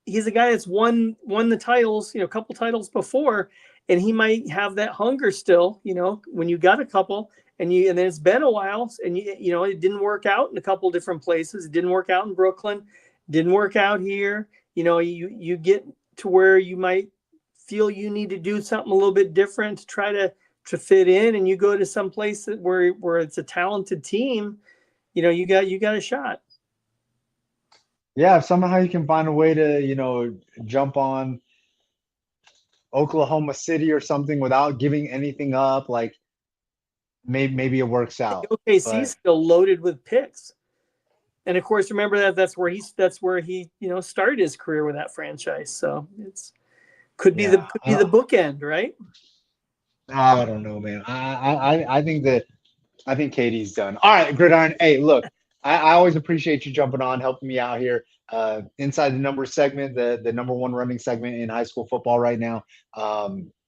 he's a guy that's won the titles, a couple titles before, and he might have that hunger still, when you got a couple and then it's been a while and it didn't work out in a couple different places. It didn't work out in Brooklyn, didn't work out here. You get to where you might feel you need to do something a little bit different to try to fit in, and you go to some place where it's a talented team, you got a shot. Yeah, if somehow you can find a way to, jump on Oklahoma City or something without giving anything up, like maybe it works out. OKC's still loaded with picks. And of course, remember that's where he started his career with that franchise. So could be the bookend, right? I don't know, man. I think Katie's done. All right, Gridiron. Hey, look, I always appreciate you jumping on, helping me out here. Inside the numbers segment, the number one running segment in high school football right now.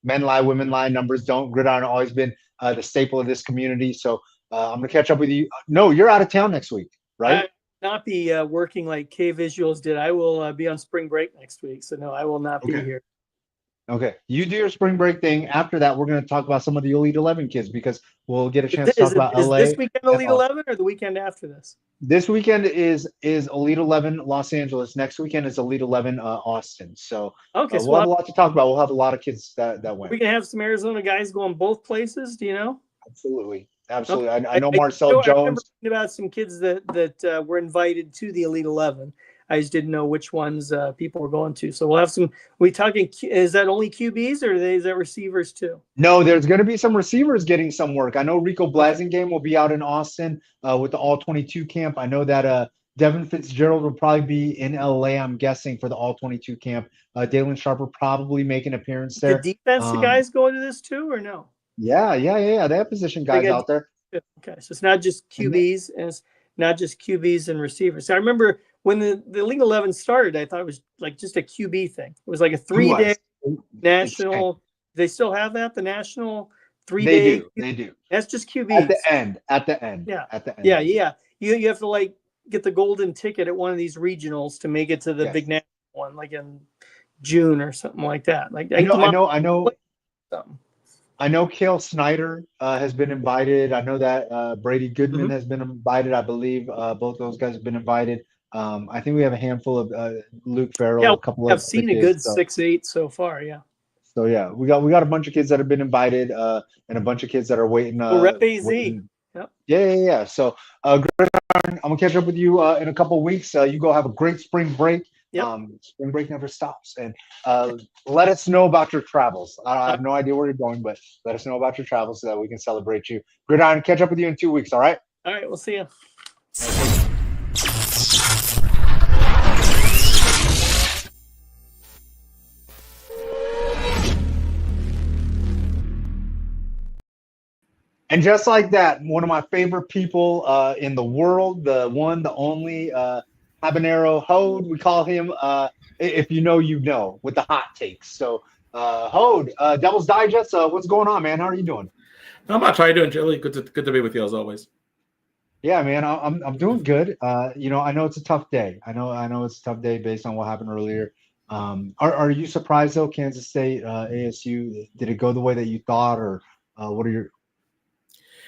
Men lie, women lie, numbers don't. Gridiron has always been the staple of this community. So I'm gonna catch up with you. No, you're out of town next week, right? Not be working like K Visuals did. I will be on spring break next week. So no, I will not be here. Okay, you do your spring break thing. After that, we're going to talk about some of the Elite 11 kids, because we'll get a chance to talk about LA. Is this weekend Elite 11 or the weekend after this? This weekend is Elite 11 Los Angeles. Next weekend is Elite 11 Austin. So okay, we'll have a lot to talk about. We'll have a lot of kids that went. We can have some Arizona guys going both places. Do you know? Absolutely. Okay. I know Marcel Jones. I remember reading about some kids that were invited to the Elite 11. I just didn't know which ones people were going to. So we'll have some. We talking? Is that only QBs or is that receivers too? No, there's going to be some receivers getting some work. I know Rico Blasingame will be out in Austin with the All 22 camp. I know that Devin Fitzgerald will probably be in LA, I'm guessing, for the All 22 camp. Dalen Sharper probably make an appearance there. The defensive guys going to this too, or no? Yeah. They have position guys out there. Okay, so it's not just QBs, and it's not just QBs and receivers. So I remember when the League 11 started, I thought it was like just a QB thing. It was like a 3-day national. They still have that, the national 3-day. They do. That's just QB. At the end. Yeah. At the end. Yeah. You have to like get the golden ticket at one of these regionals to make it to the big national one, like in June or something like that. Like I know. I know Cale Snyder has been invited. I know that Brady Goodman has been invited. I believe both those guys have been invited. I think we have a handful of Luke Farrell. A couple I've seen a good 6-8 so far. Yeah. So yeah, we got a bunch of kids that have been invited, and a bunch of kids that are waiting. Rep AZ. Waiting. Yep. Yeah. So, I'm gonna catch up with you in a couple of weeks. You go have a great spring break. Yep. Spring break never stops, and let us know about your travels. I have no idea where you're going, but let us know about your travels so that we can celebrate you. Gridiron, catch up with you in 2 weeks. All right. All right. We'll see you. And just like that, one of my favorite people in the world, the one, the only Habanero Hode, we call him. If you know, you know, with the hot takes. So, Hode, Devil's Digest, what's going on, man? How are you doing? Not much. How are you doing, Chili? Good to be with you as always. Yeah, man, I'm doing good. I know it's a tough day. I know it's a tough day based on what happened earlier. Are you surprised though, Kansas State, ASU? Did it go the way that you thought, or what are your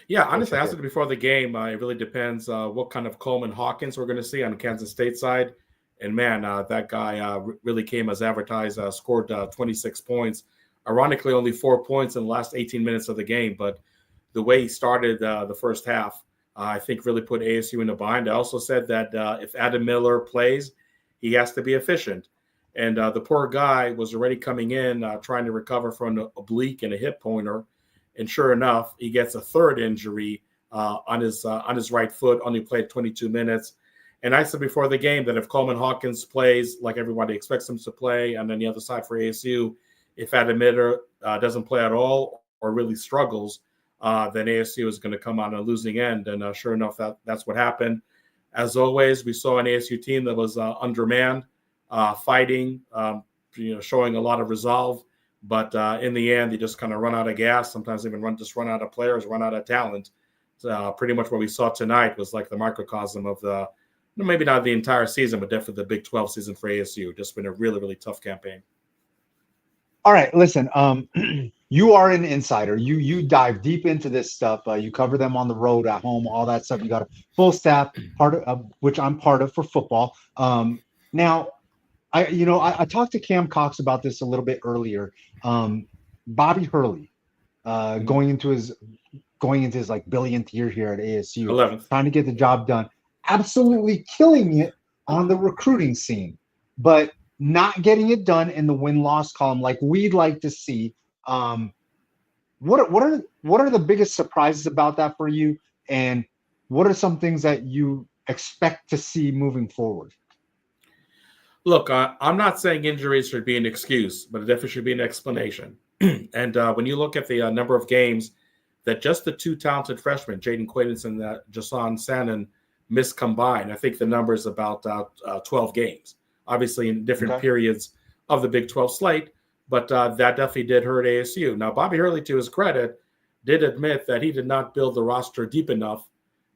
Yeah, what's honestly, your I take? said before the game, it really depends what kind of Coleman Hawkins we're going to see on the Kansas State side. And man, that guy really came as advertised, scored 26 points. Ironically, only 4 points in the last 18 minutes of the game. But the way he started the first half, I think really put ASU in a bind. I also said that if Adam Miller plays, he has to be efficient. And the poor guy was already coming in trying to recover from an oblique and a hip pointer. And sure enough, he gets a third injury on his right foot. Only played 22 minutes. And I said before the game that if Coleman Hawkins plays like everybody expects him to play, and then the other side for ASU, if Adam Miller doesn't play at all or really struggles, then ASU is going to come on a losing end. And sure enough, that's what happened. As always, we saw an ASU team that was undermanned, fighting, showing a lot of resolve. But in the end, they just kind of run out of gas. Sometimes even run out of players, run out of talent. Pretty much what we saw tonight was like the microcosm of maybe not the entire season, but definitely the Big 12 season for ASU. Just been a really, really tough campaign. All right, listen. You are an insider. You dive deep into this stuff. You cover them on the road, at home, all that stuff. You got a full staff, part of which I'm part of for football. Now, I talked to Cam Cox about this a little bit earlier. Bobby Hurley, going into his like billionth year here at ASU, 11th. trying to get the job done, absolutely killing it on the recruiting scene, but not getting it done in the win-loss column like we'd like to see. What are the biggest surprises about that for you, and what are some things that you expect to see moving forward? Look, I'm not saying injuries should be an excuse, but it definitely should be an explanation. And when you look at the number of games that just the two talented freshmen, Jaden Quaidens and Jason Sannon, missed combined, I think the number is about 12 games, obviously in different periods of the Big 12 slate, but that definitely did hurt ASU. Now, Bobby Hurley, to his credit, did admit that he did not build the roster deep enough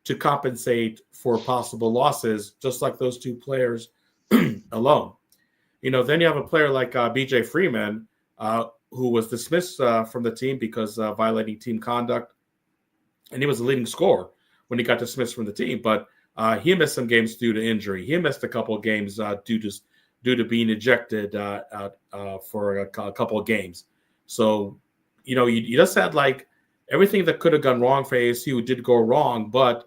to compensate for possible losses, just like those two players alone. Then you have a player like BJ Freeman, who was dismissed from the team because violating team conduct, and he was the leading scorer when he got dismissed from the team. But he missed some games due to injury. He missed a couple of games due to being ejected for a couple of games. So, you just had like everything that could have gone wrong for ASU did go wrong, but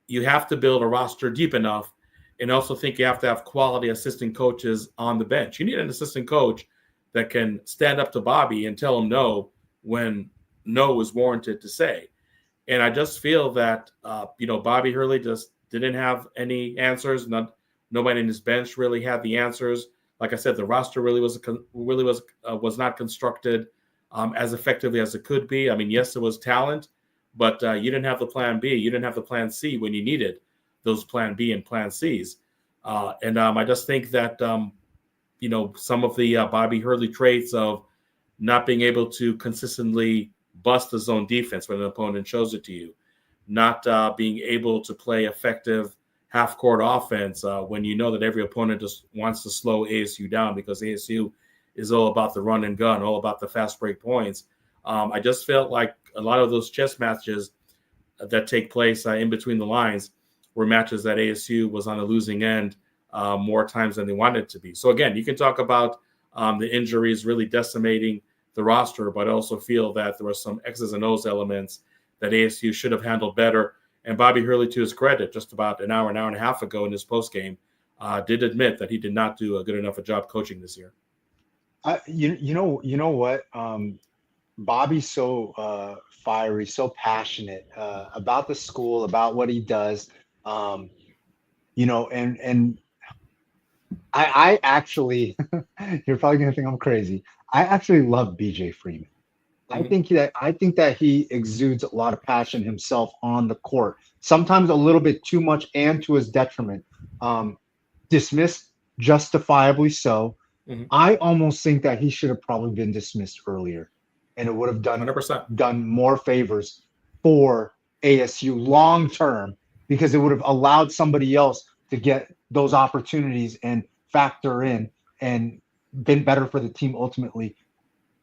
you have to build a roster deep enough. And also think you have to have quality assistant coaches on the bench. You need an assistant coach that can stand up to Bobby and tell him no when no is warranted to say. And I just feel that, Bobby Hurley just didn't have any answers. Nobody in his bench really had the answers. Like I said, the roster really was not constructed as effectively as it could be. I mean, yes, it was talent, but you didn't have the plan B. You didn't have the plan C when you needed those plan B and plan Cs. And I just think that, some of the Bobby Hurley traits of not being able to consistently bust the zone defense when an opponent shows it to you, not being able to play effective half-court offense when you know that every opponent just wants to slow ASU down because ASU is all about the run and gun, all about the fast break points. I just felt like a lot of those chess matches that take place in between the lines were matches that ASU was on a losing end more times than they wanted it to be. So again, you can talk about the injuries really decimating the roster, but I also feel that there were some X's and O's elements that ASU should have handled better. And Bobby Hurley, to his credit, just about an hour and a half ago in his postgame, did admit that he did not do a good enough a job coaching this year. You know what? Bobby's so fiery, so passionate about the school, about what he does. And I actually, you're probably gonna think I'm crazy. I actually love BJ Freeman. Mm-hmm. I think that he exudes a lot of passion himself on the court. Sometimes a little bit too much and to his detriment. Dismissed justifiably so. Mm-hmm. I almost think that he should have probably been dismissed earlier, and it would have done 100%. more favors for ASU long term because it would have allowed somebody else to get those opportunities and factor in and been better for the team ultimately.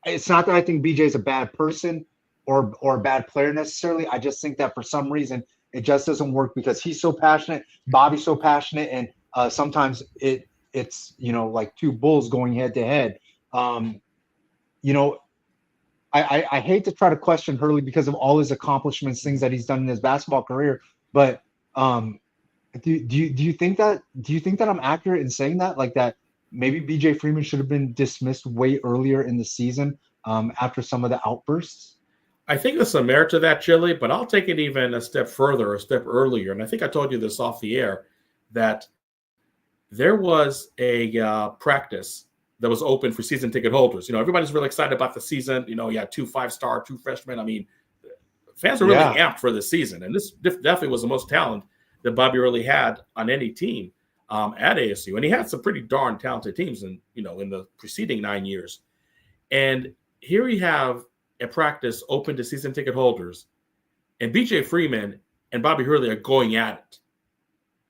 It's not that I think BJ is a bad person or a bad player necessarily. I just think that for some reason it just doesn't work because he's so passionate, Bobby's so passionate, and sometimes it's like two bulls going head to head. You know, I hate to try to question Hurley because of all his accomplishments, things that he's done in his basketball career, but do you think that I'm accurate in saying that, like that maybe BJ Freeman should have been dismissed way earlier in the season after some of the outbursts? I think there's some merit to that, Chili, but I'll take it even a step further, a step earlier. And I think I told you this off the air, that there was a practice that was open for season ticket holders. Everybody's really excited about the season. You had 2 5-star, 2 freshmen. I mean, fans are really amped for the season. And this definitely was the most talent that Bobby really had on any team at ASU. And he had some pretty darn talented teams in the preceding 9 years. And here we have a practice open to season ticket holders, and BJ Freeman and Bobby Hurley are going at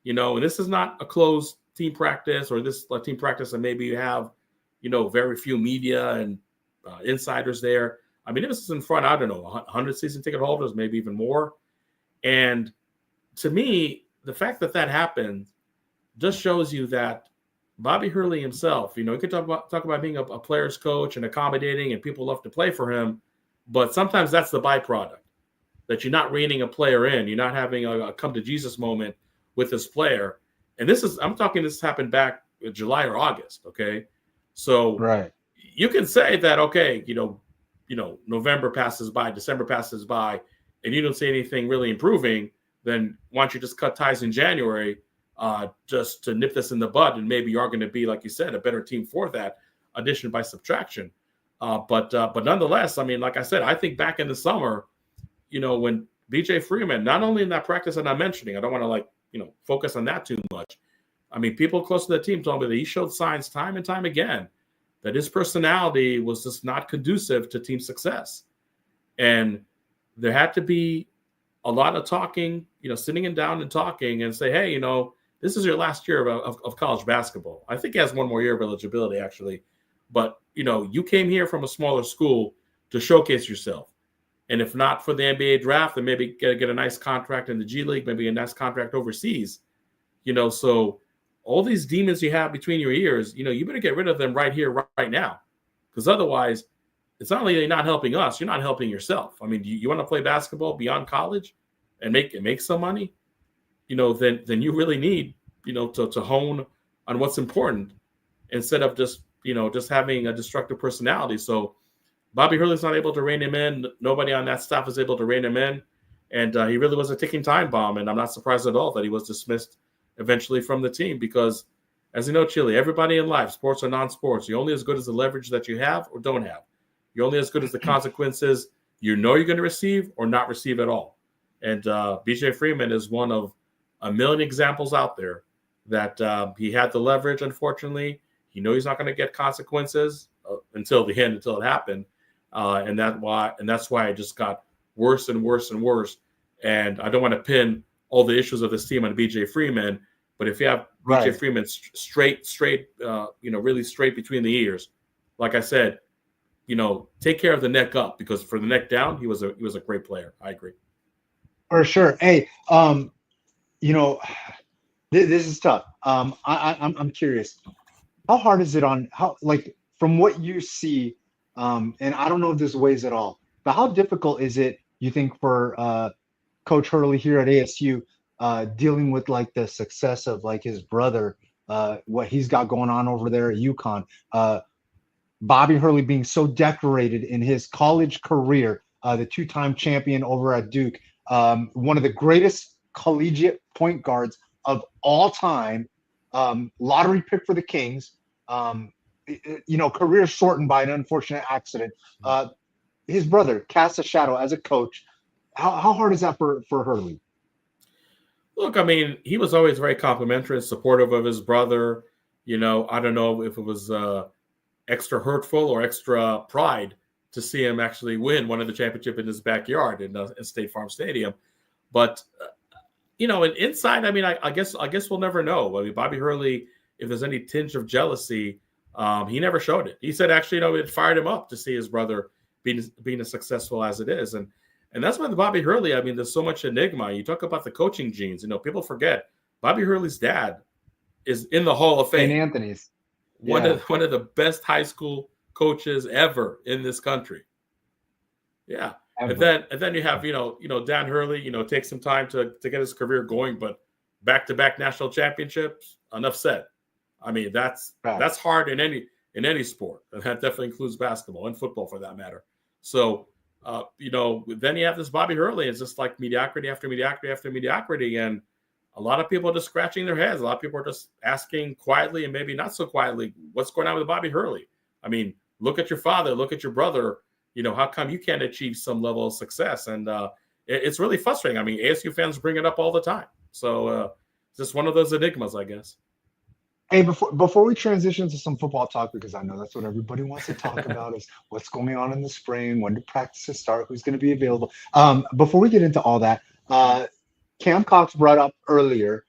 it. And this is not a closed team practice, or this team practice, and maybe you have, very few media and insiders there. I mean, this is in front, I don't know, 100 season ticket holders, maybe even more. And to me, the fact that happened just shows you that Bobby Hurley himself, he could talk about being a player's coach and accommodating, and people love to play for him. But sometimes that's the byproduct, that you're not reining a player in. You're not having a come to Jesus moment with this player. And this happened back in July or August. Okay. So right. You can say that, okay, November passes by, December passes by, and you don't see anything really improving. Then why don't you just cut ties in January just to nip this in the bud? And maybe you are going to be, like you said, a better team for that, addition by subtraction. But nonetheless, I mean, like I said, I think back in the summer, when BJ Freeman, not only in that practice that I'm mentioning, I don't want to focus on that too much. I mean, people close to the team told me that he showed signs time and time again that his personality was just not conducive to team success. And there had to be a lot of talking, sitting down and talking and say, hey, this is your last year of college basketball. I think he has one more year of eligibility, actually. But, you came here from a smaller school to showcase yourself. And if not for the NBA draft, then maybe get a nice contract in the G League, maybe a nice contract overseas. So all these demons you have between your ears, you better get rid of them right here, right now. Because otherwise, it's not only not helping us, you're not helping yourself. I mean, you want to play basketball beyond college and make some money, then you really need, to hone on what's important instead of just having a destructive personality. So Bobby Hurley's not able to rein him in. Nobody on that staff is able to rein him in. And he really was a ticking time bomb. And I'm not surprised at all that he was dismissed eventually from the team because, as you know, Chili, everybody in life, sports or non-sports, you're only as good as the leverage that you have or don't have. You're only as good as the consequences you're going to receive or not receive at all. And BJ Freeman is one of a million examples out there that he had the leverage, unfortunately. He knows he's not going to get consequences until the end, until it happened. And that's why it just got worse and worse and worse. And I don't want to pin all the issues of this team on BJ Freeman, but if you have BJ Freeman straight, really straight between the ears, like I said, take care of the neck up, because for the neck down, he was a great player. I agree. For sure. Hey, this is tough. I'm curious. How hard is it from what you see, and I don't know if this weighs at all, but how difficult is it, you think, for Coach Hurley here at ASU, dealing with the success of his brother, what he's got going on over there at UConn, Bobby Hurley being so decorated in his college career, the 2-time champion over at Duke, one of the greatest collegiate point guards of all time, lottery pick for the Kings, career shortened by an unfortunate accident. His brother casts a shadow as a coach. How hard is that for Hurley? Look, I mean, he was always very complimentary and supportive of his brother. I don't know if it was extra hurtful or extra pride to see him actually win one of the championship in his backyard in State Farm Stadium. But, and inside, I mean, I guess we'll never know. I mean, Bobby Hurley, if there's any tinge of jealousy, he never showed it. He said actually, it fired him up to see his brother being as successful as it is, and that's why the Bobby Hurley. I mean, there's so much enigma. You talk about the coaching genes. People forget Bobby Hurley's dad is in the Hall of Fame. St. Anthony's, one of the best high school coaches ever in this country. Yeah. Ever. And then you have, Dan Hurley, takes some time to get his career going, but back-to-back national championships, enough said. I mean, that's hard in any sport. And that definitely includes basketball and football for that matter. So, then you have this Bobby Hurley. It's just like mediocrity after mediocrity after mediocrity. And a lot of people are just scratching their heads. A lot of people are just asking quietly and maybe not so quietly, what's going on with Bobby Hurley? I mean, look at your father, look at your brother. How come you can't achieve some level of success? And it's really frustrating. I mean, ASU fans bring it up all the time. So it's just one of those enigmas, I guess. Hey, before we transition to some football talk, because I know that's what everybody wants to talk about is what's going on in the spring, when do practices start, who's going to be available. Before we get into all that, Cam Cox brought up earlier,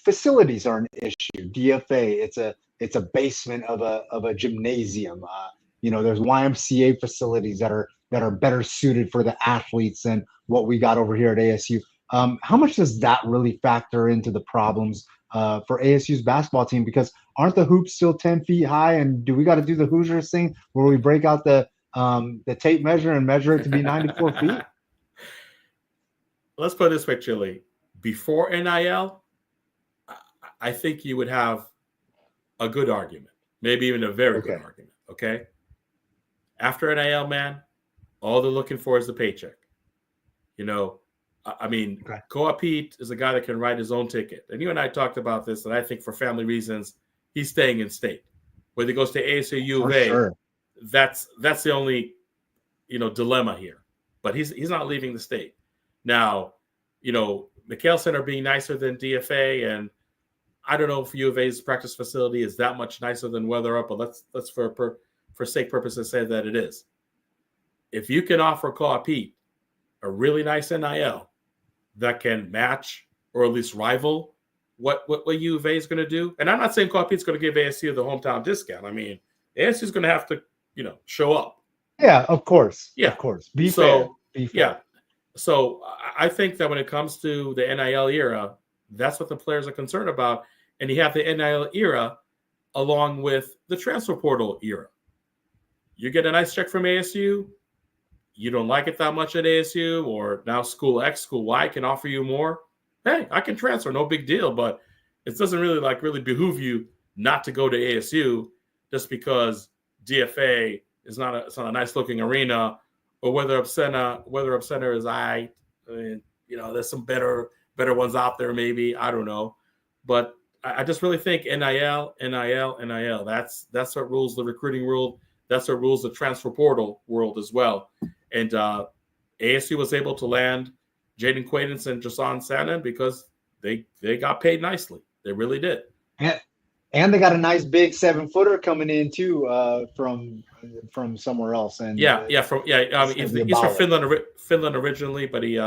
facilities are an issue. DFA, it's a basement of a gymnasium. There's YMCA facilities that are better suited for the athletes than what we got over here at ASU. How much does that really factor into the problems for ASU's basketball team? Because aren't the hoops still 10 feet high? And do we got to do the Hoosiers thing where we break out the tape measure and measure it to be 94 feet? Let's put it this way, Chili. Before NIL, I think you would have a good argument, maybe even a very good argument, okay? After NIL, man, all they're looking for is the paycheck. I mean, Co-op Pete is a guy that can write his own ticket. And you and I talked about this, and I think for family reasons, he's staying in state. Whether he goes to ASU, U of A, that's the only, dilemma here. But he's not leaving the state. Now, McHale Center being nicer than DFA, and I don't know if U of A's practice facility is that much nicer than Weatherup, but let's for sake purposes say that it is. If you can offer Co-op Pete a really nice NIL that can match or at least rival what U of A is going to do, and I'm not saying Co-op Pete's going to give ASU the hometown discount. I mean, ASU is going to have to, show up. Yeah, of course. Yeah, of course. Be fair. Yeah. So I think that when it comes to the NIL era, that's what the players are concerned about. And you have the NIL era along with the transfer portal era. You get a nice check from ASU. You don't like it that much at ASU, or now school X, school Y can offer you more. Hey, I can transfer, no big deal. But it doesn't really behoove you not to go to ASU just because DFA is not a nice looking arena, or Weatherup Center is I mean, there's some better ones out there maybe. I don't know, but I just really think NIL. That's what rules the recruiting world. That's what rules the transfer portal world as well. And ASU was able to land Jaden Quaidance and Jason Sanon because they got paid nicely. They really did. Yeah. And they got a nice big 7-footer coming in too from somewhere else. And he's from Finland originally, but he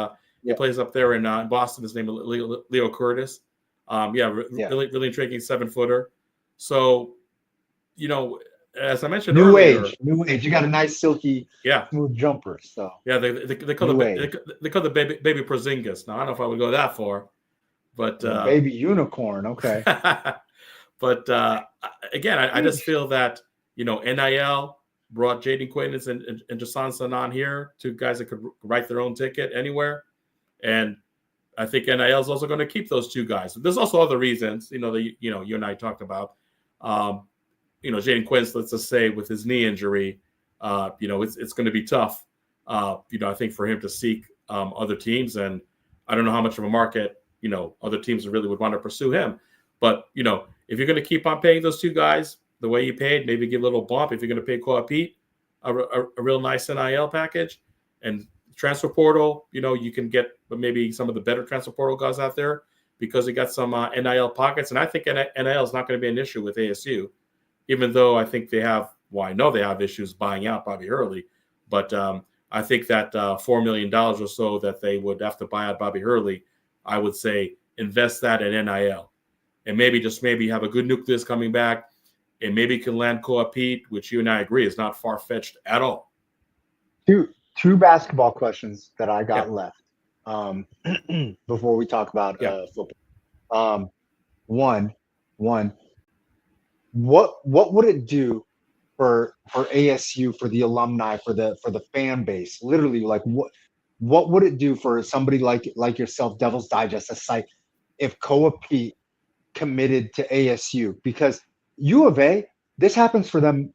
plays up there in Boston. His name is Leo Curtis. Really intriguing 7-footer. So, as I mentioned earlier, new age. You got a nice silky, smooth jumper. So they call the baby Porzingis. Now I don't know if I would go that far, but baby unicorn. Okay. But again, I just feel that NIL brought Jaden Quaidance and Jason Sanon here, two guys that could write their own ticket anywhere, and I think NIL is also going to keep those two guys. There's also other reasons, you and I talked about. Jaden Quaidance, let's just say with his knee injury, it's going to be tough. I think for him to seek other teams, and I don't know how much of a market other teams really would want to pursue him. But if you're going to keep on paying those two guys the way you paid, maybe give a little bump. If you're going to pay Co-op Pete a real nice NIL package, and transfer portal, you can get maybe some of the better transfer portal guys out there because you got some NIL pockets. And I think NIL is not going to be an issue with ASU, even though I think I know they have issues buying out Bobby Hurley. But I think that $4 million or so that they would have to buy out Bobby Hurley, I would say invest that in NIL, and maybe have a good nucleus coming back, and maybe can land Koa Pete, which you and I agree is not far-fetched at all. Two basketball questions that I got Yeah. left before we talk about football. One, what would it do for ASU, for the alumni, for the fan base? Literally, like what would it do for somebody like yourself, Devil's Digest, a site, if Koa Pete committed to ASU? Because U of A, this happens for them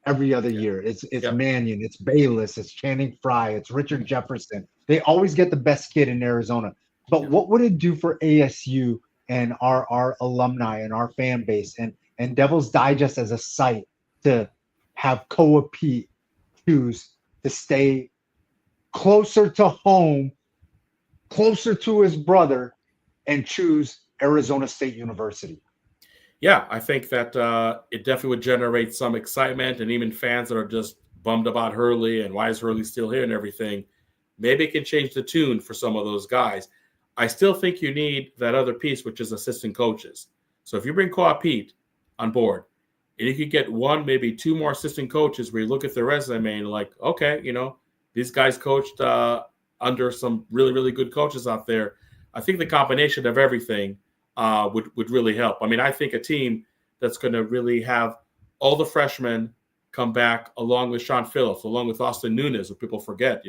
every other year. It's Mannion, it's Bayless, it's Channing Frye, it's Richard Jefferson. They always get the best kid in Arizona. But what would it do for ASU and our alumni and our fan base and Devil's Digest as a site to have Koa Pete choose to stay closer to home, closer to his brother, and choose Arizona State University? Yeah, I think that it definitely would generate some excitement, and even fans that are just bummed about Hurley and why is Hurley still here and everything. Maybe it can change the tune for some of those guys. I still think you need that other piece, which is assistant coaches. So if you bring Koa Pete on board, and you could get one, maybe two more assistant coaches where you look at their resume and like, okay, these guys coached under some really, really good coaches out there. I think the combination of everything would really help. I mean, I think a team that's going to really have all the freshmen come back, along with Sean Phillips, along with Austin Nunes, who people forget,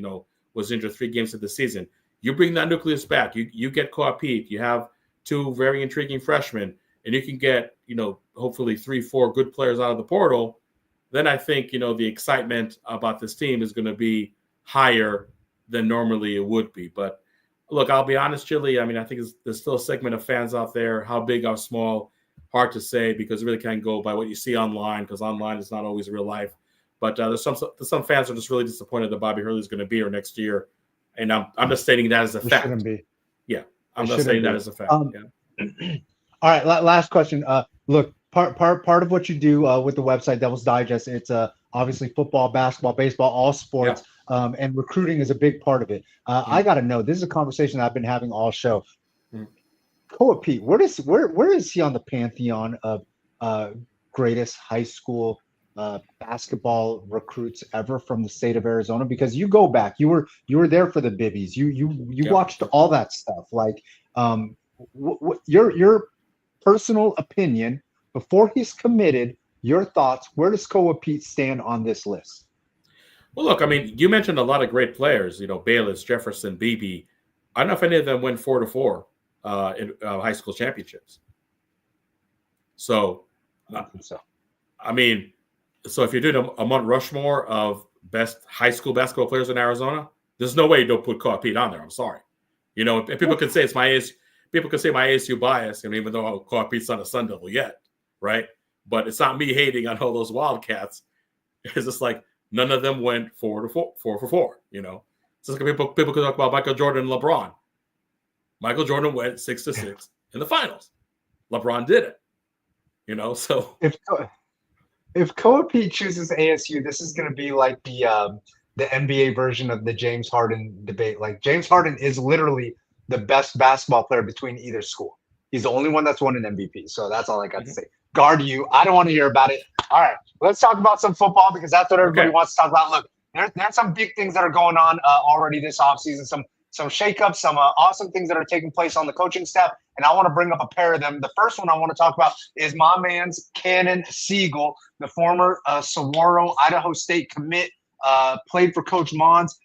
was injured 3 games of the season. You bring that nucleus back. You get Koa Pete. You have 2 very intriguing freshmen, and you can get, hopefully 3-4 good players out of the portal. Then I think, the excitement about this team is going to be higher than normally it would be. But look, I'll be honest, Chili. I mean, I think there's still a segment of fans out there. How big, how small, hard to say, because it really can't go by what you see online, because online is not always real life. But there's some fans are just really disappointed that Bobby Hurley is going to be here next year, and I'm just stating that as a fact. Shouldn't be. Yeah, I'm just saying that as a fact. Yeah. All right, last question. Look, part of what you do with the website Devil's Digest, it's obviously football, basketball, baseball, all sports. Yeah. And recruiting is a big part of it. I got to know, this is a conversation I've been having all show. Koa Pete, where is he on the pantheon of greatest high school basketball recruits ever from the state of Arizona? Because you go back, you were there for the Bibbies. You watched all that stuff. Like, your personal opinion before he's committed, your thoughts, where does Koa Pete stand on this list? Well, look, I mean, you mentioned a lot of great players, Bayless, Jefferson, Beebe. I don't know if any of them went 4-4 in high school championships. So, I mean, so if you're doing a Mount Rushmore of best high school basketball players in Arizona, there's no way you don't put Koa Pete on there. I'm sorry. And people can say my ASU bias, and even though Koa Pete's not a Sun Devil yet, right? But it's not me hating on all those Wildcats. It's just like none of them went 4-4. So people can talk about Michael Jordan and LeBron. Michael Jordan went 6-6 in the finals. LeBron did it. So if Koa Pete chooses ASU, this is going to be like the NBA version of the James Harden debate. Like, James Harden is literally the best basketball player between either school. He's the only one that's won an MVP. So that's all I got to say. Guard you. I don't want to hear about it. All right, let's talk about some football, because that's what everybody wants to talk about. Look, there's some big things that are going on already this offseason. Some shakeups, some awesome things that are taking place on the coaching staff, and I want to bring up a pair of them. The first one I want to talk about is my man's Cannon Siegel, the former Saguaro, Idaho State commit, played for Coach Mons,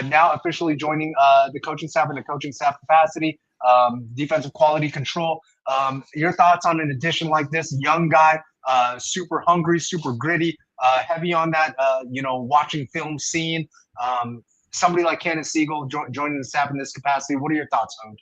now officially joining the coaching staff in the coaching staff capacity, defensive quality control. Your thoughts on an addition like this? Young guy, super hungry, super gritty, heavy on that, watching film scene. Somebody like Cannon Siegel joining the staff in this capacity. What are your thoughts, Hode?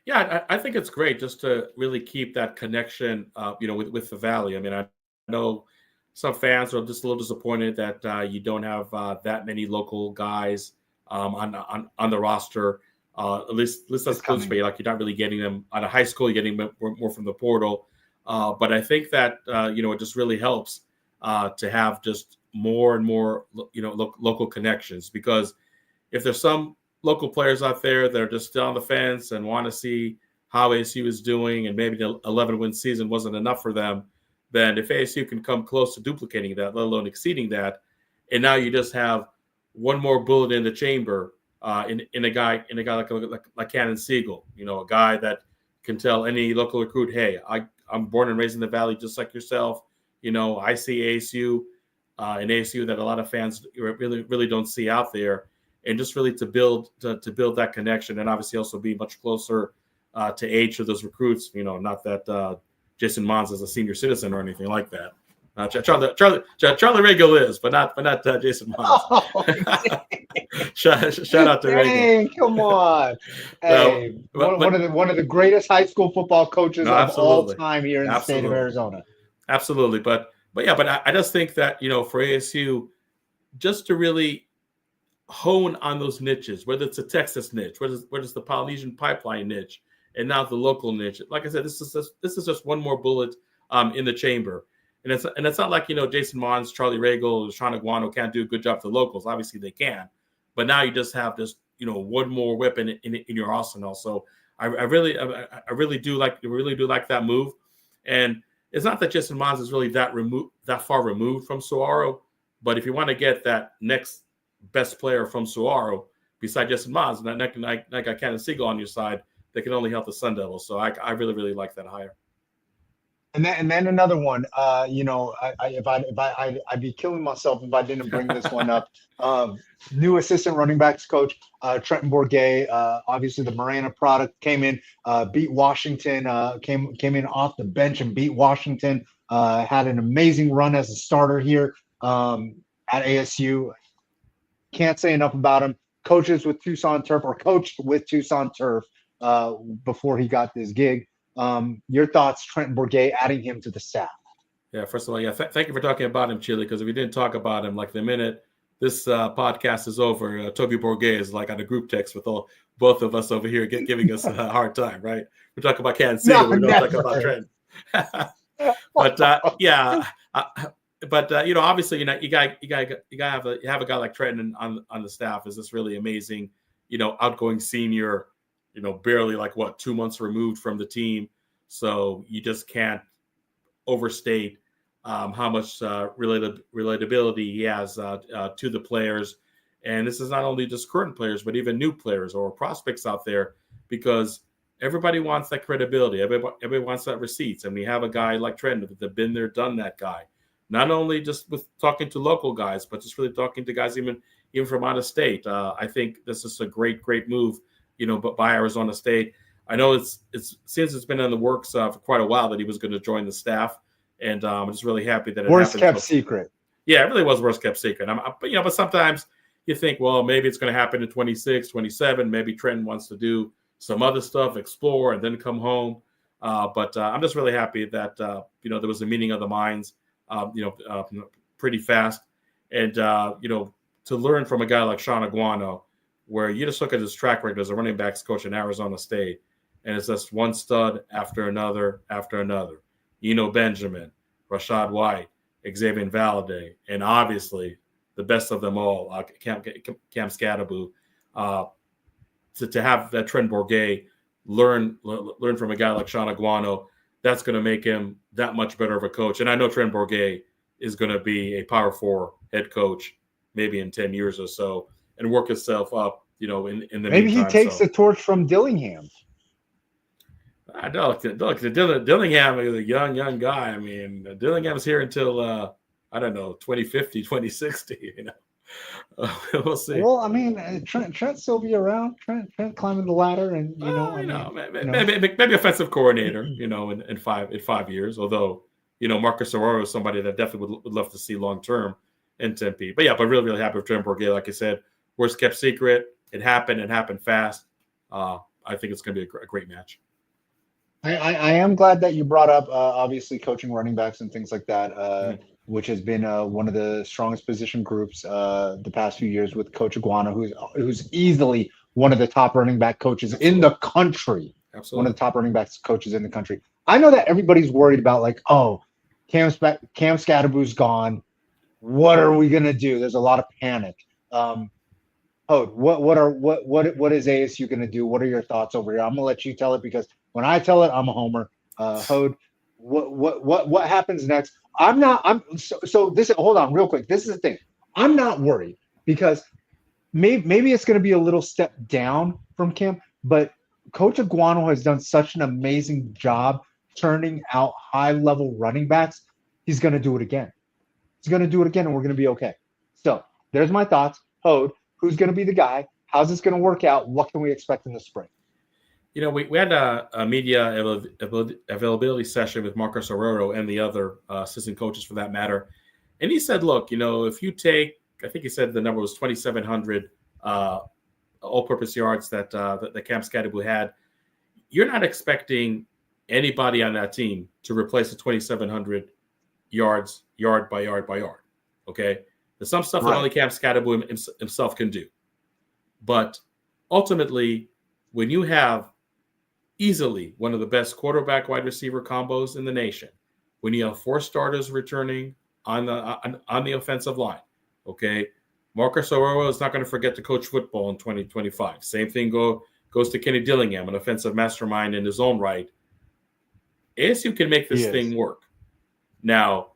Yeah, I think it's great just to really keep that connection, with the Valley. I mean, I know some fans are just a little disappointed that you don't have that many local guys on the roster. At least that's close for you. Like, you're not really getting them out of high school. You're getting more from the portal. But I think that it just really helps to have just more and more local connections, because if there's some local players out there that are just still on the fence and want to see how ASU is doing, and maybe the 11-win season wasn't enough for them, then if ASU can come close to duplicating that, let alone exceeding that, and now you just have one more bullet in the chamber in a guy like Cannon Siegel, a guy that can tell any local recruit, hey, I'm born and raised in the Valley just like yourself. I see ASU and ASU that a lot of fans really don't see out there, and just really to build that connection, and obviously also be much closer to age of those recruits. Not that Jason Mons is a senior citizen or anything like that. Charlie Regal is, but not Jason Mons. Oh, shout out to Regal. Hey, come on! Hey, one of the greatest high school football coaches of all time here in the state of Arizona. Absolutely, but I just think that for ASU, just to really hone on those niches, whether it's a Texas niche, whether it's the Polynesian pipeline niche, and now the local niche. Like I said, this is just one more bullet in the chamber. And it's not like Jason Mons, Charlie Regal, Sean Aguano can't do a good job for the locals. Obviously they can, but now you just have this one more weapon in your arsenal. So I really do like that move. And it's not that Jason Mons is really that far removed from Saguaro, but if you want to get that next best player from Saguaro beside Jason Mons, and I got Cannon Siegel on your side, that can only help the Sun Devils. So I really like that hire. And then another one, I'd be killing myself if I didn't bring this one up. New assistant running backs coach, Trenton Bourget, obviously the Marana product, came in, beat Washington, came in off the bench and beat Washington, had an amazing run as a starter here at ASU. Can't say enough about him. Coached with Tucson Turf before he got this gig. Your thoughts, Trenton Bourget, adding him to the staff? Yeah, first of all, thank you for talking about him, Chili, because if we didn't talk about him, like the minute this podcast is over, Toby Bourget is like on a group text with both of us over here giving us a hard time, right? We talk about Cannon Siegel, we don't talk about Trenton. But obviously, you gotta have a guy like Trenton on the staff. Is this really amazing? Outgoing senior. Barely 2 months removed from the team. So you just can't overstate how much relatability he has to the players. And this is not only just current players, but even new players or prospects out there, because everybody wants that credibility. Everybody wants that receipts. And we have a guy like Trenton that's been there, done that guy. Not only just with talking to local guys, but just really talking to guys even from out of state. I think this is a great move. But by Arizona State, I know it's been in the works for quite a while that he was going to join the staff, and I'm just really happy that it worst kept secret. Yeah, it really was worst kept secret. But sometimes you think, well, maybe it's going to happen in 26, 27. Maybe Trenton wants to do some other stuff, explore, and then come home. But I'm just really happy that there was a meeting of the minds, pretty fast, and to learn from a guy like Sean Aguano, where you just look at his track record as a running backs coach in Arizona State, and it's just one stud after another. Benjamin, Rashad White, Xavier Valade, and obviously the best of them all, Cam Scadaboo. To have that Trenton Bourget learn from a guy like Sean Aguano, that's going to make him that much better of a coach. And I know Trenton Bourget is going to be a Power 4 head coach maybe in 10 years or so, and work himself up, in the maybe meantime. He takes the torch from Dillingham. I don't. Dillingham is a young guy. I mean, Dillingham's here until 2050, 2060. We'll see. Well, I mean, Trent still be around. Trent climbing the ladder, and maybe offensive coordinator. In 5 years. Although Marcus Aurora is somebody that definitely would love to see long term in Tempe. But really happy with Trenton Bourget. Like I said, worst kept secret. It happened fast. I think it's going to be a great match. I am glad that you brought up obviously coaching running backs and things like that, which has been one of the strongest position groups the past few years with Coach Aguano, who's easily one of the top running back coaches in the country. Absolutely. One of the top running backs coaches in the country. I know that everybody's worried about Cam Scadaboo's gone. What are we going to do? There's a lot of panic. Oh, what is ASU going to do? What are your thoughts over here? I'm gonna let you tell it because when I tell it, I'm a homer. Hode, what happens next? I'm not. So this. Hold on, real quick. This is the thing. I'm not worried because maybe it's going to be a little step down from Kim, but Coach Aguano has done such an amazing job turning out high level running backs. He's going to do it again. He's going to do it again, and we're going to be okay. So there's my thoughts. Hode, who's going to be the guy? How's this going to work out? What can we expect in the spring? You know, we had a media availability session with Marcus Aurora and the other assistant coaches for that matter. And he said, look, you know, if you take, I think he said the number was 2,700 all-purpose yards that Cam Scadaboo had, you're not expecting anybody on that team to replace the 2,700 yards, yard by yard by yard. Okay? There's some stuff that only Cam Scadaboo himself can do. But ultimately, when you have easily one of the best quarterback wide receiver combos in the nation, when you have 4 starters returning on the offensive line, okay, Marcus Aurora is not going to forget to coach football in 2025. Same thing goes to Kenny Dillingham, an offensive mastermind in his own right. ASU can make this thing work. Now,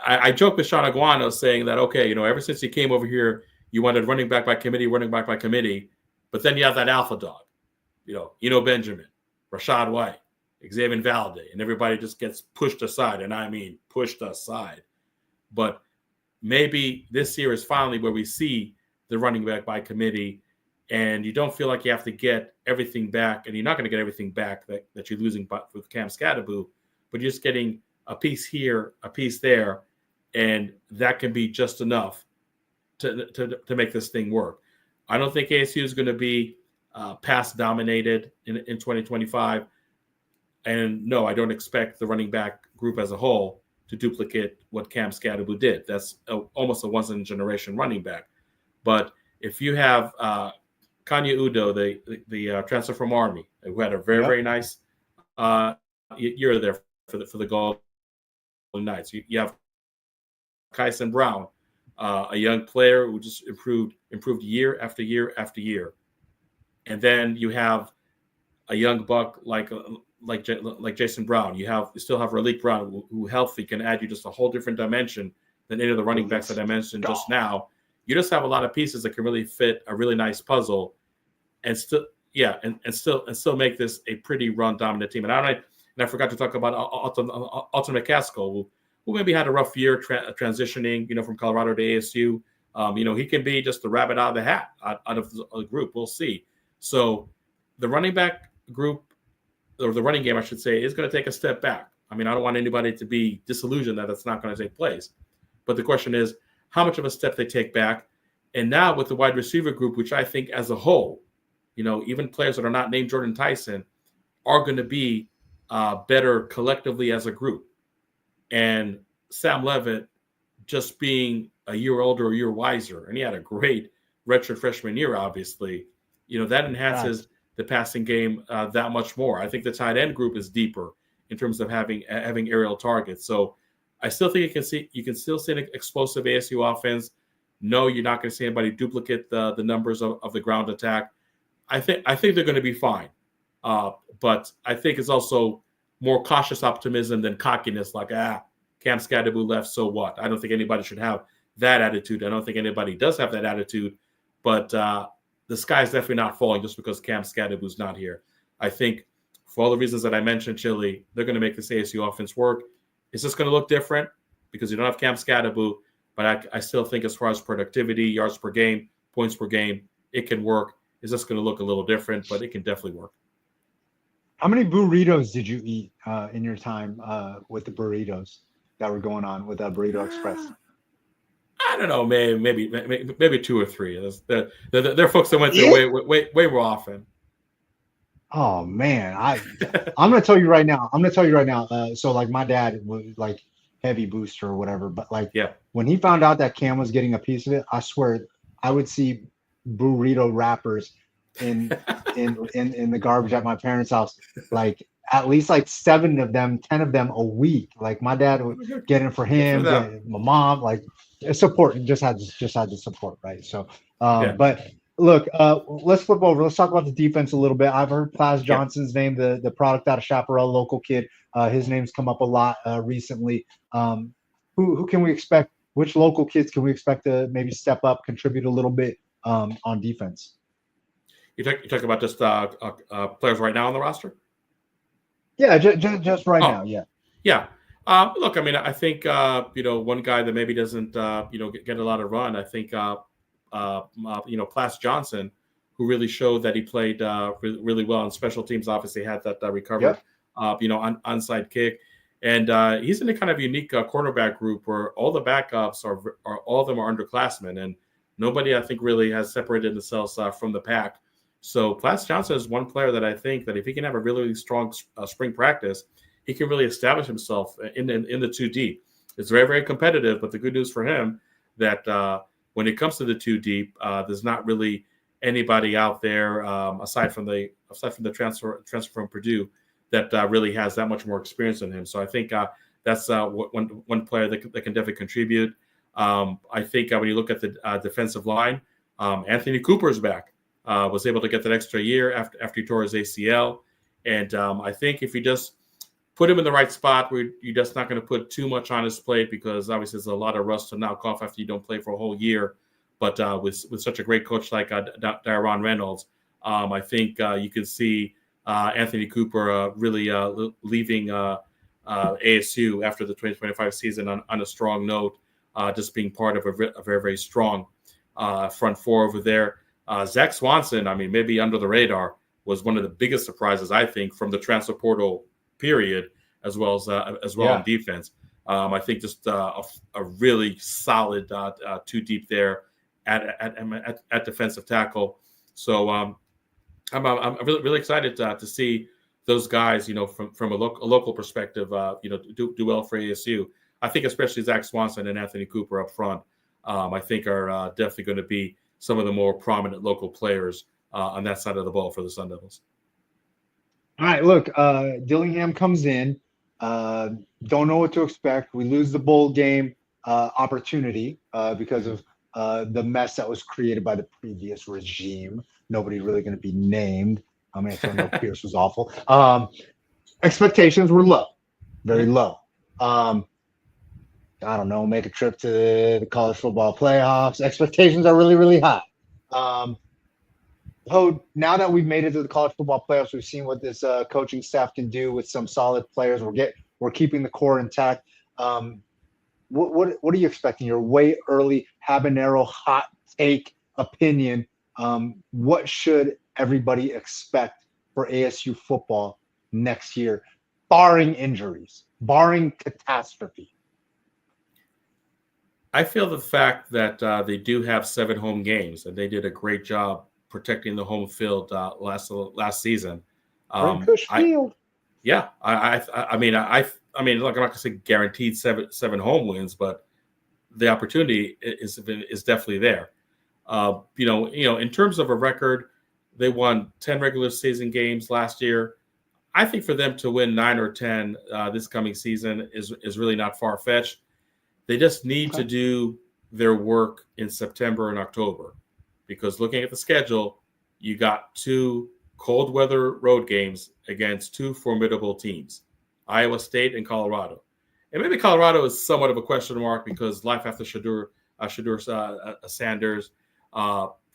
I joke with Sean Aguano saying that, okay, you know, ever since he came over here, you wanted running back by committee, but then you have that alpha dog, you know, Benjamin, Rashad White, Xavier Valde, and everybody just gets pushed aside, and I mean pushed aside. But maybe this year is finally where we see the running back by committee, and you don't feel like you have to get everything back, and you're not going to get everything back that you're losing with Cam Scadaboo, but you're just getting a piece here, a piece there, and that can be just enough to make this thing work. I don't think ASU is going to be pass dominated in 2025. And no, I don't expect the running back group as a whole to duplicate what Cam Scadaboo did. That's almost a once-in-a-generation running back. But if you have Kanya Udo, the transfer from Army, who had a very nice year there for the Golden Knights. You have Kyson Brown, a young player who just improved year after year after year. And then you have a young buck like Jason Brown. You still have Raleek Brown, who healthy can add you just a whole different dimension than any of the running backs that I mentioned just now. You just have a lot of pieces that can really fit a really nice puzzle, and still make this a pretty run dominant team. And I forgot to talk about Alton McCaskill, who maybe had a rough year transitioning, from Colorado to ASU. He can be just the rabbit out of the hat out of the group. We'll see. So the running back group, or the running game, I should say, is going to take a step back. I mean, I don't want anybody to be disillusioned that that's not going to take place. But the question is, how much of a step they take back? And now with the wide receiver group, which I think as a whole, even players that are not named Jordan Tyson are going to be better collectively as a group. And Sam Levitt just being a year older, a year wiser, and he had a great redshirt freshman year, obviously, that enhances the passing game that much more. I think the tight end group is deeper in terms of having aerial targets. So I still think you can still see an explosive ASU offense. No, you're not going to see anybody duplicate the numbers of the ground attack. I think they're going to be fine. But I think it's also more cautious optimism than cockiness, like, Cam Scadaboo left, so what? I don't think anybody should have that attitude. I don't think anybody does have that attitude. But the sky's definitely not falling just because Cam Scadaboo's not here. I think for all the reasons that I mentioned, Chili, they're going to make this ASU offense work. It's just going to look different because you don't have Cam Scadaboo, but I still think as far as productivity, yards per game, points per game, it can work. It's just going to look a little different, but it can definitely work. How many burritos did you eat in your time with the burritos that were going on with Burrito Express? I don't know, maybe 2 or 3. There are folks that went there way more often. Oh man, I'm gonna tell you right now. So like my dad was like heavy booster or whatever, but when he found out that Cam was getting a piece of it, I swear I would see burrito wrappers in the garbage at my parents' house, like at least like 7 of them, 10 of them a week. Like my dad would get it for him, my mom, like support, just had to support, right? So but Look, let's flip over. Let's talk about the defense a little bit. I've heard Plas Yeah. Johnson's name, the product out of Chaparral, local kid. His name's come up a lot recently. Who can we expect? Which local kids can we expect to maybe step up, contribute a little bit on defense? You talk about just players right now on the roster? Yeah, just right now. Yeah. Yeah. Look, I mean, I think one guy that maybe doesn't get a lot of run. I think Plas Johnson, who really showed that he played really well on special teams. Obviously, had that recovered, onside kick, and he's in a kind of unique cornerback group where all the backups are all of them are underclassmen, and nobody I think really has separated themselves from the pack. So Plas Johnson is one player that I think that if he can have a really strong spring practice, he can really establish himself in the 2 deep. It's very, very competitive, but the good news for him that when it comes to the 2 deep, there's not really anybody out there aside from the transfer from Purdue that really has that much more experience than him. So I think that's one player that can definitely contribute. I think when you look at the defensive line, Anthony Cooper's back. Was able to get that extra year after he tore his ACL. And I think if you just put him in the right spot where you're just not going to put too much on his plate, because obviously there's a lot of rust to knock off after you don't play for a whole year. But with such a great coach like Daron Reynolds, I think you can see Anthony Cooper really leaving ASU after the 2025 season on a strong note, just being part of a very, very strong front four over there. Zach Swanson, I mean, maybe under the radar, was one of the biggest surprises, I think, from the transfer portal period, as well in defense. I think just a really solid 2 deep there at defensive tackle. So I'm really, really excited to see those guys, from a local perspective, do well for ASU. I think especially Zach Swanson and Anthony Cooper up front, I think are definitely going to be some of the more prominent local players on that side of the ball for the Sun Devils. All right, look, Dillingham comes in. Don't know what to expect. We lose the bowl game opportunity because of the mess that was created by the previous regime. Nobody really going to be named. I mean, I know Pierce was awful. Expectations were low, very low. I don't know, make a trip to the college football playoffs. Expectations are really, really high. Now that we've made it to the college football playoffs, we've seen what this coaching staff can do with some solid players. We're keeping the core intact. What are you expecting? Your way early habanero hot take opinion. What should everybody expect for ASU football next year, barring injuries, barring catastrophe? I feel the fact that they do have 7 home games, and they did a great job protecting the home field last season. Field. Yeah, I mean, look, I'm not going to say guaranteed seven home wins, but the opportunity is definitely there. In terms of a record, they won 10 regular season games last year. I think for them to win 9 or 10 this coming season is really not far fetched. They just need to do their work in September and October, because looking at the schedule, you got 2 cold weather road games against 2 formidable teams, Iowa State and Colorado. And maybe Colorado is somewhat of a question mark because life after Shadur Sanders,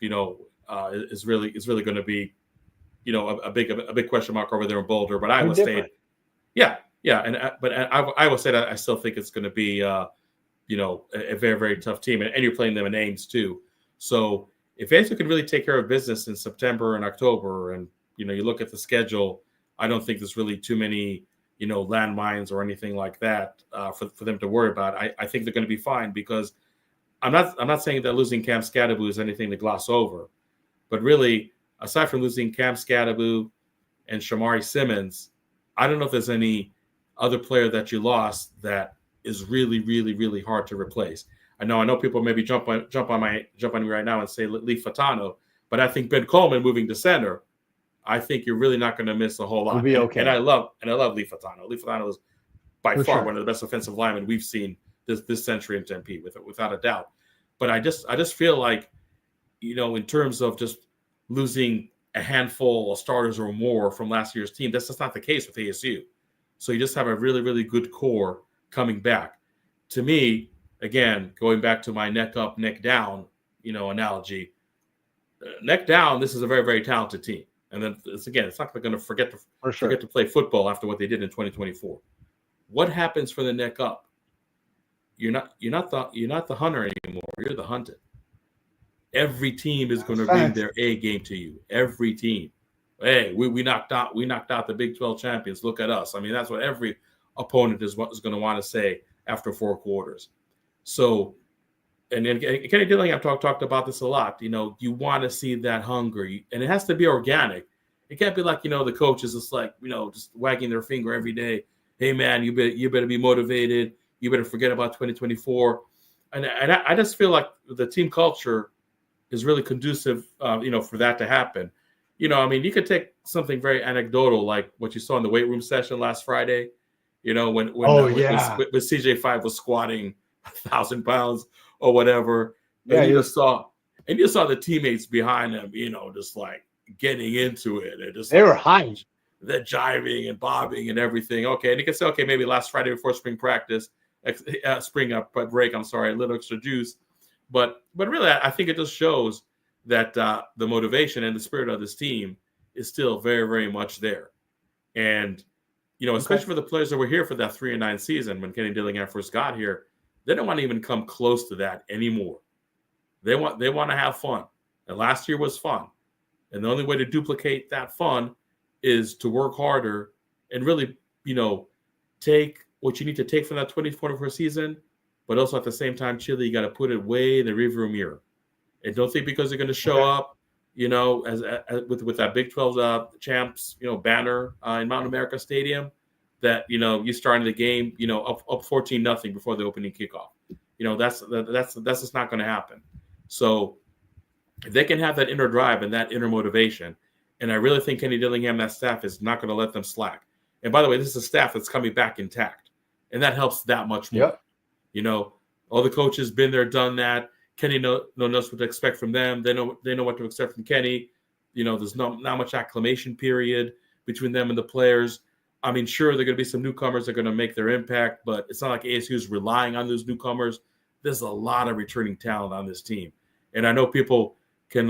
is really going to be, a big question mark over there in Boulder. But Iowa State, but Iowa State, I still think it's going to be, a very, very tough team, and you're playing them in Ames too. So if ASU can really take care of business in September and October, and you look at the schedule, I don't think there's really too many landmines or anything like that for them to worry about. I think they're going to be fine, because I'm not saying that losing Cam Scadaboo is anything to gloss over, but really, aside from losing Cam Scadaboo and Shamari Simmons, I don't know if there's any other player that you lost that is really, really, really hard to replace. I know people maybe jump on me right now and say Lee Fatano, but I think Ben Coleman moving to center, I think you're really not going to miss a whole lot. It'll be okay. And I love Lee Fatano. Lee Fatano is by For far sure. one of the best offensive linemen we've seen this century in Tempe, without a doubt. But I just feel like in terms of just losing a handful of starters or more from last year's team, that's just not the case with ASU. So you just have a really, really good core coming back. To me, again, going back to my neck up, neck down, analogy, neck down, this is a very, very talented team. And then it's not going to forget to play football after what they did in 2024. What happens for the neck up? You're not the hunter anymore. You're the hunted. Every team is going to bring their A game to you. Every team. Hey, we knocked out the Big 12 champions. Look at us. I mean, that's what every opponent is going to want to say after 4 quarters. So, and Kenny Dillingham talked about this a lot. You want to see that hunger, and it has to be organic. It can't be like the coach is just like just wagging their finger every day. Hey man, you better be motivated. You better forget about 2024. And I just feel like the team culture is really conducive, for that to happen. I mean, you could take something very anecdotal like what you saw in the weight room session last Friday. When CJ5 was squatting 1,000 pounds or whatever, and you just saw the teammates behind him, just like getting into it, and just they were hyped. They're jiving and bobbing and everything. Okay, and you can say, okay, maybe last Friday before spring practice, break. I'm sorry, a little extra juice, but really, I think it just shows that the motivation and the spirit of this team is still very, very much there, and especially for the players that were here for that 3-9 season when Kenny Dillingham first got here, they don't want to even come close to that anymore. They want to have fun, and last year was fun, and the only way to duplicate that fun is to work harder and really, take what you need to take from that 2024 season, but also at the same time, Chile, you got to put it way in the rearview mirror, and don't think because they're going to show up, as with that Big 12 champs, banner in Mountain America Stadium, that you starting the game, up 14-0 before the opening kickoff. That's just not going to happen. So if they can have that inner drive and that inner motivation, and I really think Kenny Dillingham, that staff, is not going to let them slack. And by the way, this is a staff that's coming back intact, and that helps that much more. Yep. All the coaches been there, done that. Kenny knows what to expect from them. They know what to expect from Kenny. There's not much acclimation period between them and the players. I mean, sure, there are going to be some newcomers that are going to make their impact, but it's not like ASU is relying on those newcomers. There's a lot of returning talent on this team. And I know people can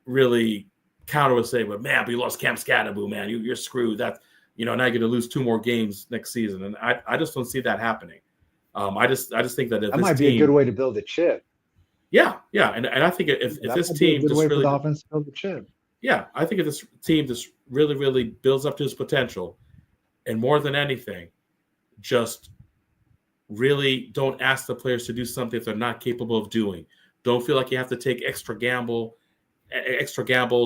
really counter and say, but man, we lost Cam Scadaboo, man. You're screwed. Now you're going to lose 2 more games next season. And I just don't see that happening. I just think that that might be a good way to build a chip. Yeah. And I think if this team just really the offense to build the chip. Yeah, I think if this team just really, really builds up to its potential, and more than anything, just really don't ask the players to do something if they're not capable of doing. Don't feel like you have to take extra gambles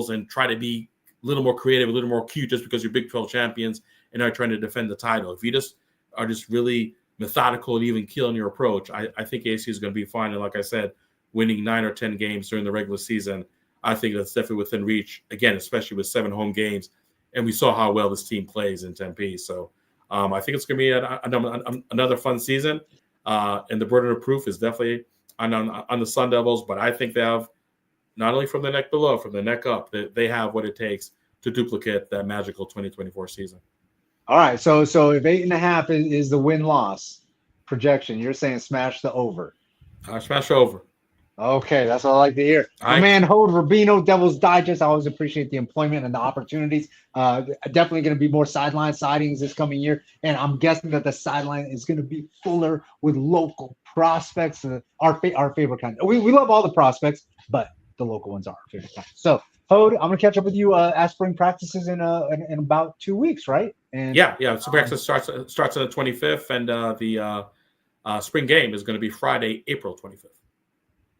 and try to be a little more creative, a little more cute just because you're Big 12 champions and are trying to defend the title. If you just are just really methodical and even keel in your approach, I think ASU is going to be fine. And like I said, winning 9 or 10 games during the regular season, I think that's definitely within reach, again, especially with 7 home games. And we saw how well this team plays in Tempe. So I think it's going to be another fun season. And the burden of proof is definitely on the Sun Devils. But I think they have, not only from the neck below, from the neck up, they have what it takes to duplicate that magical 2024 season. All right. So if 8.5 is the win-loss projection, you're saying smash the over. Smash over. Okay, that's what I like to hear. My man, Hode Rabino, Devil's Digest. I always appreciate the employment and the opportunities. Definitely going to be more sideline sightings this coming year, and I'm guessing that the sideline is going to be fuller with local prospects. Our favorite kind. We love all the prospects, but the local ones are our favorite kind. So, Hode, I'm going to catch up with you at spring practices in about 2 weeks, right? And yeah. So practice starts on the 25th, and the spring game is going to be Friday, April 25th.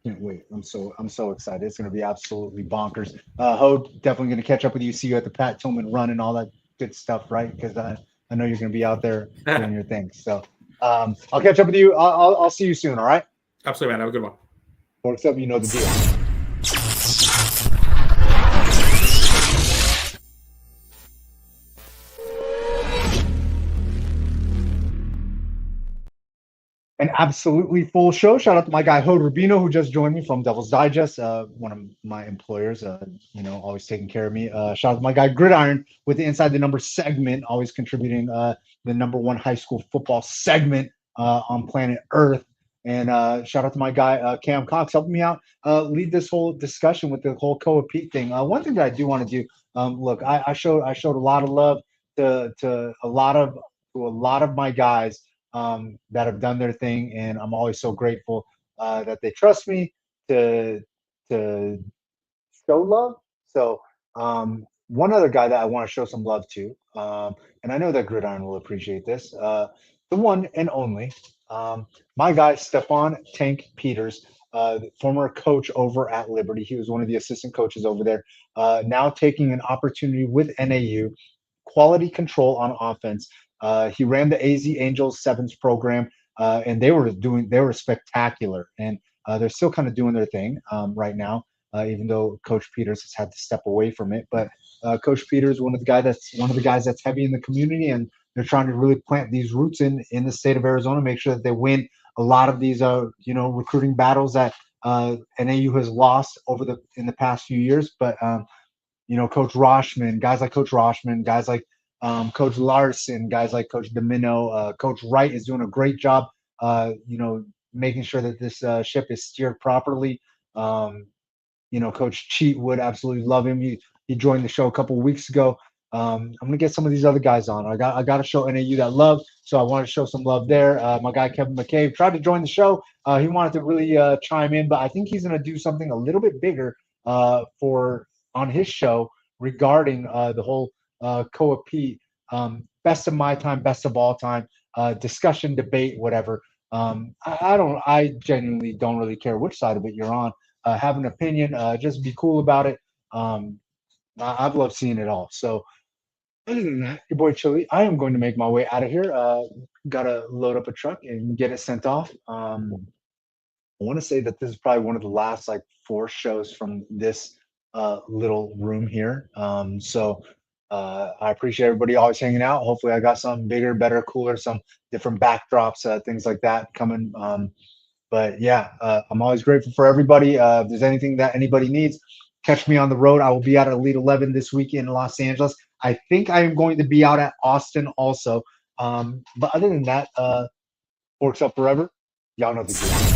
Can't wait. I'm so excited. It's going to be absolutely bonkers. Hode, definitely going to catch up with you, see you at the Pat Tillman run and all that good stuff, right? Because I know you're going to be out there doing your thing. So I'll catch up with you. I'll see you soon, all right? Absolutely, man. Have a good one. Works up, you know the deal. an absolutely full show. Shout out to my guy Rabino, who just joined me from Devil's Digest, one of my employers. Always taking care of me. Shout out to my guy Gridiron with the Inside the Numbers segment, always contributing the #1 high school football segment on planet Earth. And shout out to my guy Cam Cox, helping me out lead this whole discussion with the whole Koa Pete thing. One thing that I do want to do, look, I showed a lot of love to a lot of my guys that have done their thing, and I'm always so grateful that they trust me to show love. So one other guy that I want to show some love to, and I know that Gridiron will appreciate this, the one and only, my guy Stefan Tank Peters, former coach over at Liberty. He was one of the assistant coaches over there, now taking an opportunity with NAU, quality control on offense. He ran the AZ Angels Sevens program, and they were spectacular, and they're still kind of doing their thing right now, even though Coach Peters has had to step away from it. But Coach Peters, one of the guys that's heavy in the community, and they're trying to really plant these roots in the state of Arizona, make sure that they win a lot of these recruiting battles that NAU has lost in the past few years. But Coach Roshman, guys like Coach Roshman, guys like Coach Larson, guys like Coach Domino, Coach Wright is doing a great job, making sure that this ship is steered properly. Coach Cheat would absolutely love him. He joined the show a couple of weeks ago. I'm gonna get some of these other guys on. I got to show NAU that love, so I want to show some love there. My guy Kevin McCabe tried to join the show. He wanted to really chime in, but I think he's gonna do something a little bit bigger on his show regarding the whole Koa Pete best of my time, best of all time discussion, debate, whatever. I genuinely don't really care which side of it you're on. Have an opinion, just be cool about it. I've loved seeing it all. So other than that, your boy Chili, I am going to make my way out of here. Gotta load up a truck and get it sent off. I want to say that this is probably one of the last 4 shows from this little room here. So I appreciate everybody always hanging out. Hopefully I got something bigger, better, cooler, some different backdrops, things like that coming. But yeah, I'm always grateful for everybody. If there's anything that anybody needs, catch me on the road. I will be out at Elite 11 this week in Los Angeles. I think I am going to be out at Austin also. But other than that, Forks Up Forever. Y'all know the deal.